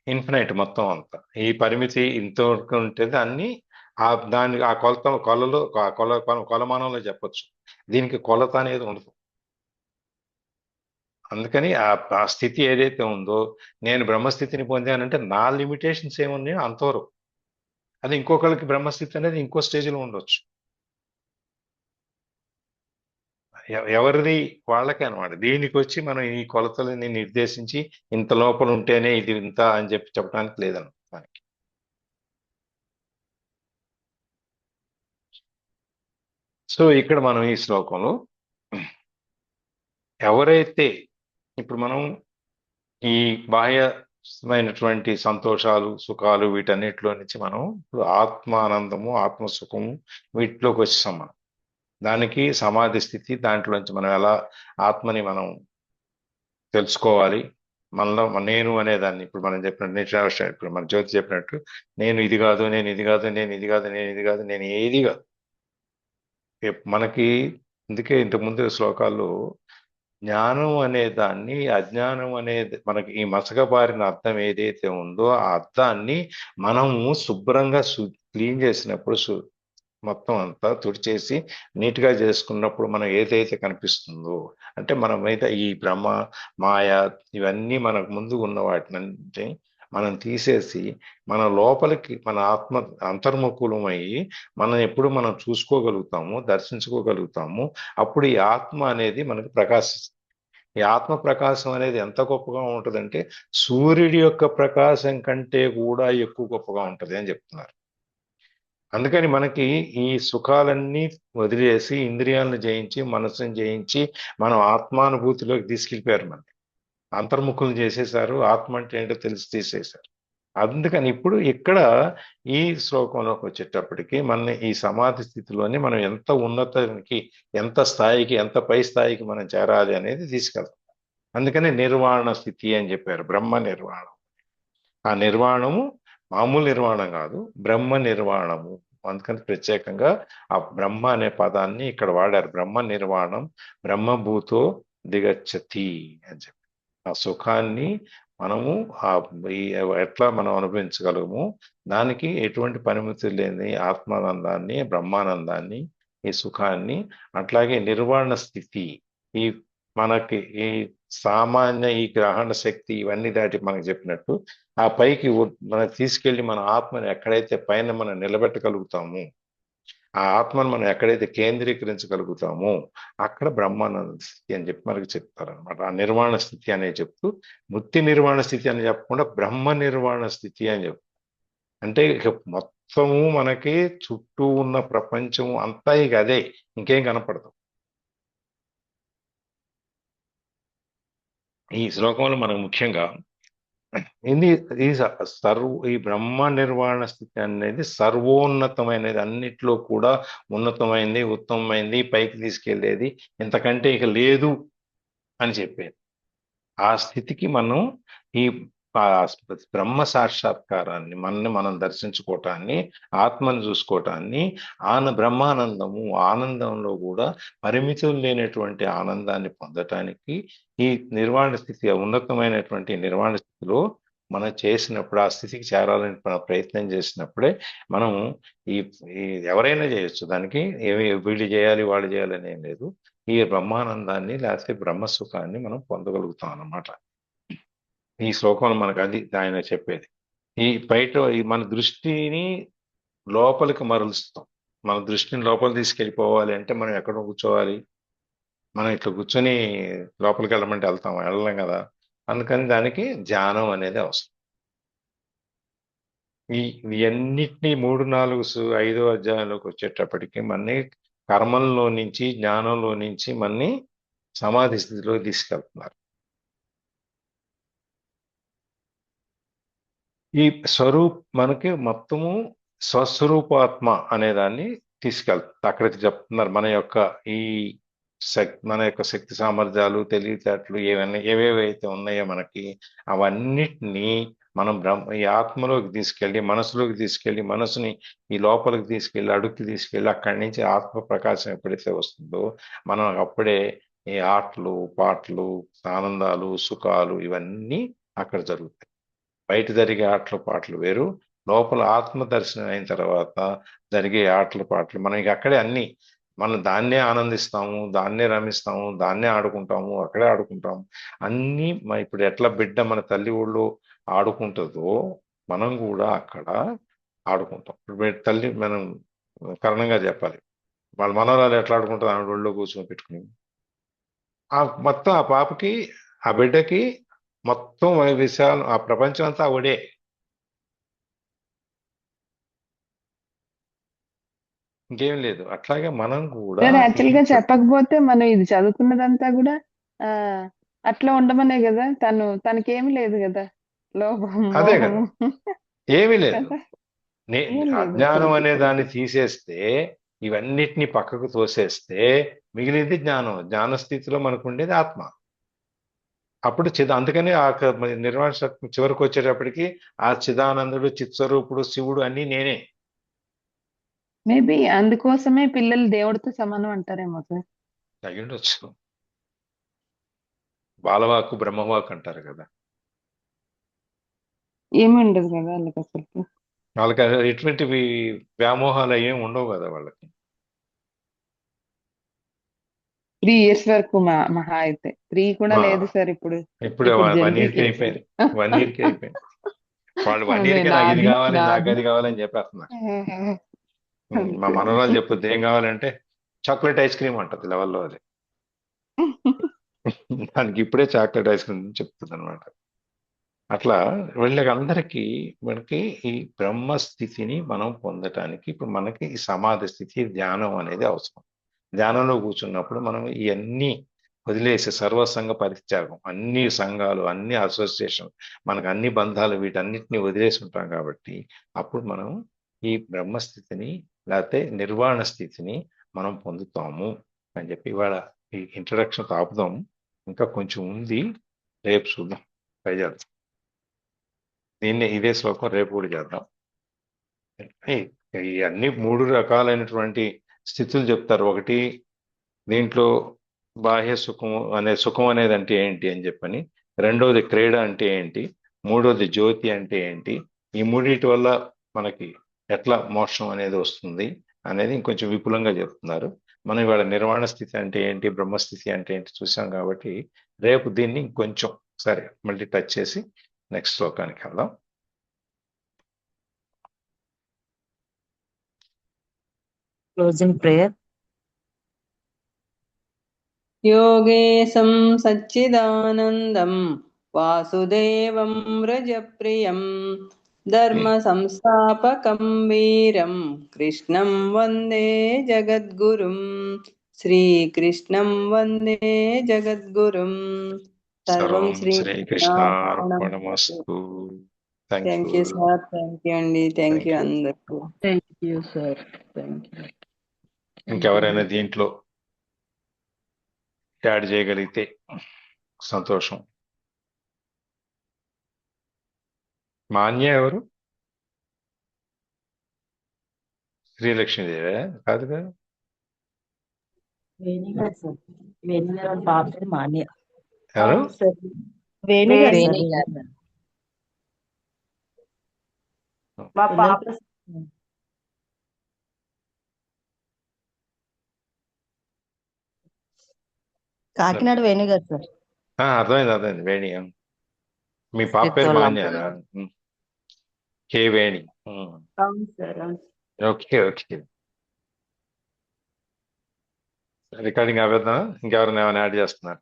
ఇన్ఫినైట్ మొత్తం అంతా. ఈ పరిమితి ఇంతవరకు ఉంటుంది అన్ని దాని ఆ కొలలో కొలమానంలో చెప్పొచ్చు. దీనికి కొలత అనేది ఉండదు. అందుకని ఆ స్థితి ఏదైతే ఉందో, నేను బ్రహ్మస్థితిని పొందానంటే నా లిమిటేషన్స్ ఏమున్నాయో అంతవరకు. అది ఇంకొకరికి బ్రహ్మస్థితి అనేది ఇంకో స్టేజ్లో ఉండొచ్చు. ఎవరిది వాళ్ళకే అనమాట. దీనికి వచ్చి మనం ఈ కొలతలని నిర్దేశించి ఇంత లోపల ఉంటేనే ఇది ఇంత అని చెప్పడానికి లేదన్నమాట దానికి. సో ఇక్కడ మనం ఈ శ్లోకంలో ఎవరైతే ఇప్పుడు మనం ఈ బాహ్యమైనటువంటి సంతోషాలు, సుఖాలు వీటన్నిటిలో నుంచి మనం ఇప్పుడు ఆత్మానందము, ఆత్మసుఖము వీటిలోకి వచ్చాం మనం. దానికి సమాధి స్థితి, దాంట్లోంచి మనం ఎలా ఆత్మని మనం తెలుసుకోవాలి. మనలో నేను అనేదాన్ని ఇప్పుడు మనం చెప్పినట్టు, ఇప్పుడు మన జ్యోతి చెప్పినట్టు, నేను ఇది కాదు, నేను ఇది కాదు, నేను ఇది కాదు, నేను ఇది కాదు, నేను ఏది కాదు. మనకి అందుకే ఇంతకుముందు శ్లోకాల్లో జ్ఞానం అనే దాన్ని, అజ్ఞానం అనేది మనకి ఈ మసకబారిన అర్థం ఏదైతే ఉందో ఆ అర్థాన్ని మనము శుభ్రంగా క్లీన్ చేసినప్పుడు, మొత్తం అంతా తుడిచేసి నీట్గా చేసుకున్నప్పుడు మనం ఏదైతే కనిపిస్తుందో, అంటే మన మీద ఈ బ్రహ్మ, మాయ ఇవన్నీ మనకు ముందు ఉన్న వాటిని మనం తీసేసి మన లోపలికి మన ఆత్మ అంతర్ముఖులమయ్యి మనం ఎప్పుడు మనం చూసుకోగలుగుతాము, దర్శించుకోగలుగుతాము. అప్పుడు ఈ ఆత్మ అనేది మనకు ప్రకాశిస్తుంది. ఈ ఆత్మ ప్రకాశం అనేది ఎంత గొప్పగా ఉంటుందంటే సూర్యుడి యొక్క ప్రకాశం కంటే కూడా ఎక్కువ గొప్పగా ఉంటుంది అని చెప్తున్నారు. అందుకని మనకి ఈ సుఖాలన్నీ వదిలేసి ఇంద్రియాలను జయించి, మనసుని జయించి మనం ఆత్మానుభూతిలోకి తీసుకెళ్ళిపోయారు. మనకి అంతర్ముఖులు చేసేసారు. ఆత్మ అంటే ఏంటో తెలిసి తీసేశారు. అందుకని ఇప్పుడు ఇక్కడ ఈ శ్లోకంలోకి వచ్చేటప్పటికి మన ఈ సమాధి స్థితిలోని మనం ఎంత ఉన్నతానికి, ఎంత స్థాయికి, ఎంత పై స్థాయికి మనం చేరాలి అనేది తీసుకెళ్తాం. అందుకని నిర్వాణ స్థితి అని చెప్పారు, బ్రహ్మ నిర్వాణం. ఆ నిర్వాణము మామూలు నిర్వాణం కాదు, బ్రహ్మ నిర్వాణము. అందుకని ప్రత్యేకంగా ఆ బ్రహ్మ అనే పదాన్ని ఇక్కడ వాడారు. బ్రహ్మ నిర్వాణం, బ్రహ్మభూతో దిగచ్చతి అని చెప్పి ఆ సుఖాన్ని మనము ఎట్లా మనం అనుభవించగలము, దానికి ఎటువంటి పరిమితులు లేని ఆత్మానందాన్ని, బ్రహ్మానందాన్ని, ఈ సుఖాన్ని, అట్లాగే నిర్వాణ స్థితి, ఈ మనకి ఈ సామాన్య ఈ గ్రహణ శక్తి ఇవన్నీ దాటి మనకు చెప్పినట్టు ఆ పైకి మనకు తీసుకెళ్లి మన ఆత్మని ఎక్కడైతే పైన మనం నిలబెట్టగలుగుతాము, ఆ ఆత్మను మనం ఎక్కడైతే కేంద్రీకరించగలుగుతామో అక్కడ బ్రహ్మానంద స్థితి అని చెప్పి మనకు చెప్తారనమాట. ఆ నిర్వాణ స్థితి అనే చెప్తూ ముక్తి నిర్వాణ స్థితి అని చెప్పకుండా బ్రహ్మ నిర్వాణ స్థితి అని చెప్తారు. అంటే ఇక మొత్తము మనకి చుట్టూ ఉన్న ప్రపంచము అంతా ఇక అదే, ఇంకేం కనపడదు. ఈ శ్లోకంలో మనకు ముఖ్యంగా ఈ బ్రహ్మ నిర్వాణ స్థితి అనేది సర్వోన్నతమైనది, అన్నిట్లో కూడా ఉన్నతమైంది, ఉత్తమమైంది, పైకి తీసుకెళ్లేది, ఇంతకంటే ఇక లేదు అని చెప్పేది. ఆ స్థితికి మనం ఈ బ్రహ్మ సాక్షాత్కారాన్ని, మనని మనం దర్శించుకోవటాన్ని, ఆత్మను చూసుకోవటాన్ని, బ్రహ్మానందము, ఆనందంలో కూడా పరిమితులు లేనటువంటి ఆనందాన్ని పొందటానికి ఈ నిర్వాణ స్థితి, ఉన్నతమైనటువంటి నిర్వాణ స్థితిలో మనం చేసినప్పుడు, ఆ స్థితికి చేరాలని ప్రయత్నం చేసినప్పుడే మనం ఈ ఈ ఎవరైనా చేయొచ్చు. దానికి ఏమి వీళ్ళు చేయాలి వాళ్ళు చేయాలని ఏం లేదు. ఈ బ్రహ్మానందాన్ని లేకపోతే బ్రహ్మసుఖాన్ని మనం పొందగలుగుతాం అన్నమాట. ఈ శ్లోకంలో మనకు అది ఆయన చెప్పేది. ఈ బయట మన దృష్టిని లోపలికి మరలుస్తాం. మన దృష్టిని లోపలికి తీసుకెళ్ళిపోవాలి అంటే మనం ఎక్కడ కూర్చోవాలి? మనం ఇట్లా కూర్చొని లోపలికి వెళ్ళమంటే వెళ్ళలేం కదా. అందుకని దానికి ధ్యానం అనేది అవసరం. ఇవన్నిటినీ 3, 4, 5 అధ్యాయంలోకి వచ్చేటప్పటికి మన్ని కర్మల్లో నుంచి జ్ఞానంలో నుంచి మన్ని సమాధి స్థితిలోకి తీసుకెళ్తున్నారు. ఈ మనకి మొత్తము స్వస్వరూపాత్మ అనేదాన్ని తీసుకెళ్తుంది. అక్కడికి చెప్తున్నారు మన యొక్క శక్తి సామర్థ్యాలు, తెలివితేటలు ఏవేవైతే ఉన్నాయో మనకి అవన్నిటినీ మనం ఈ ఆత్మలోకి తీసుకెళ్ళి, మనసులోకి తీసుకెళ్ళి, మనసుని ఈ లోపలికి తీసుకెళ్ళి, అడుగుకి తీసుకెళ్ళి, అక్కడి నుంచి ఆత్మ ప్రకాశం ఎప్పుడైతే వస్తుందో మనం అప్పుడే ఈ ఆటలు, పాటలు, ఆనందాలు, సుఖాలు ఇవన్నీ అక్కడ జరుగుతాయి. బయట జరిగే ఆటలు పాటలు వేరు, లోపల ఆత్మ దర్శనం అయిన తర్వాత జరిగే ఆటలు పాటలు మనం ఇక అక్కడే అన్ని మనం దాన్నే ఆనందిస్తాము, దాన్నే రమిస్తాము, దాన్నే ఆడుకుంటాము, అక్కడే ఆడుకుంటాము. అన్నీ ఇప్పుడు ఎట్లా బిడ్డ మన తల్లి ఊళ్ళో ఆడుకుంటుందో మనం కూడా అక్కడ ఆడుకుంటాం. ఇప్పుడు తల్లి మనం కారణంగా చెప్పాలి, వాళ్ళ మనవరాలు ఎట్లా ఆడుకుంటుంది ఆమె ఒళ్ళో కూర్చొని పెట్టుకుని. మొత్తం ఆ పాపకి, ఆ బిడ్డకి మొత్తం విషయాలు, ఆ ప్రపంచం అంతా ఆవిడే. ఇంకేం లేదు. అట్లాగే మనం కూడా యాక్చువల్ గా చెప్పకపోతే మనం ఇది చదువుకున్నదంతా కూడా అట్లా ఉండమనే కదా. తనకేమి లేదు కదా లోపం. అదే కదా, ఏమీ లేదు. అజ్ఞానం అనే దాన్ని తీసేస్తే, ఇవన్నిటిని పక్కకు తోసేస్తే మిగిలింది జ్ఞానం. జ్ఞాన స్థితిలో మనకు ఉండేది ఆత్మ. అప్పుడు అందుకని ఆ నిర్వాణ చివరికి వచ్చేటప్పటికి ఆ చిదానందుడు, చిత్స్వరూపుడు, శివుడు అన్ని నేనే. మేబీ అందుకోసమే పిల్లలు దేవుడితో సమానం అంటారేమో సార్. అయ్యుండొచ్చు. బాలవాకు బ్రహ్మవాకు అంటారు కదా. ఏమి ఉండదు కదా వాళ్ళకి అసలు. వాళ్ళకి ఎటువంటివి వ్యామోహాలు ఏమి ఉండవు కదా వాళ్ళకి. 3 years వరకు మహా అయితే 3 కూడా లేదు సార్ ఇప్పుడు. ఇప్పుడు 1 yearకి అయిపోయింది. 1 yearకి అయిపోయింది. వాళ్ళు 1 yearకి నాకు ఇది కావాలి, నాకు అది కావాలని చెప్పేస్తున్నారు. మా మనవరాలు చెప్పుద్ది ఏం కావాలంటే చాక్లెట్ ఐస్ క్రీమ్ అంటది లెవెల్లో. అది దానికి ఇప్పుడే చాక్లెట్ ఐస్ క్రీమ్ చెప్తుంది అనమాట. అట్లా వీళ్ళకందరికీ మనకి ఈ బ్రహ్మస్థితిని మనం పొందటానికి ఇప్పుడు మనకి ఈ సమాధి స్థితి, ధ్యానం అనేది అవసరం. ధ్యానంలో కూర్చున్నప్పుడు మనం ఇవన్నీ వదిలేసి సర్వసంగ పరిత్యాగం, అన్ని సంఘాలు, అన్ని అసోసియేషన్, మనకు అన్ని బంధాలు, వీటన్నిటిని వదిలేసి ఉంటాం కాబట్టి అప్పుడు మనం ఈ బ్రహ్మస్థితిని లేకపోతే నిర్వాణ స్థితిని మనం పొందుతాము అని చెప్పి ఇవాళ ఈ ఇంట్రడక్షన్ ఆపుదాం. ఇంకా కొంచెం ఉంది, రేపు చూద్దాం, ట్రై చేద్దాం. ఇదే శ్లోకం రేపు కూడా చేద్దాం. ఈ అన్ని 3 రకాలైనటువంటి స్థితులు చెప్తారు. ఒకటి దీంట్లో బాహ్య సుఖం అనేది అంటే ఏంటి అని చెప్పని, రెండోది క్రీడ అంటే ఏంటి, మూడోది జ్యోతి అంటే ఏంటి, ఈ మూడింటి వల్ల మనకి ఎట్లా మోక్షం అనేది వస్తుంది అనేది ఇంకొంచెం విపులంగా చెప్తున్నారు. మనం ఇవాళ నిర్వాణ స్థితి అంటే ఏంటి, బ్రహ్మస్థితి అంటే ఏంటి చూసాం కాబట్టి రేపు దీన్ని ఇంకొంచెం సరే మళ్ళీ టచ్ చేసి నెక్స్ట్ శ్లోకానికి వెళ్దాం. Closing prayer. యోగేశం సచ్చిదానందం వాసుదేవం వ్రజప్రియం ధర్మ సంస్థాపకం వీరం కృష్ణం వందే జగద్గురుం. శ్రీకృష్ణం వందే జగద్గురుం. సర్వం శ్రీకృష్ణార్పణమస్తు. Thank you sir. Thank you అండి. థ్యాంక్ యూ అందరికీ. Thank you sir. Thank you. ఇంకెవరైనా దీంట్లో యాడ్ చేయగలిగితే సంతోషం. మాన్య ఎవరు? శ్రీలక్ష్మీదేవి కాదు కదా? పాప మాన్య. ఎవరు? వేణుగారు. మా పాప కాకినాడ వేణు గారు సార్. అర్థమైంది వేణి. మీ పాప పేరు మాన్యానా? కే వేణి. అవును సార్. అవును. Okay okay. రికార్డింగ్ ఆపేద్దాం. ఇంకెవరైనా ఏమైనా యాడ్ చేస్తున్నారు?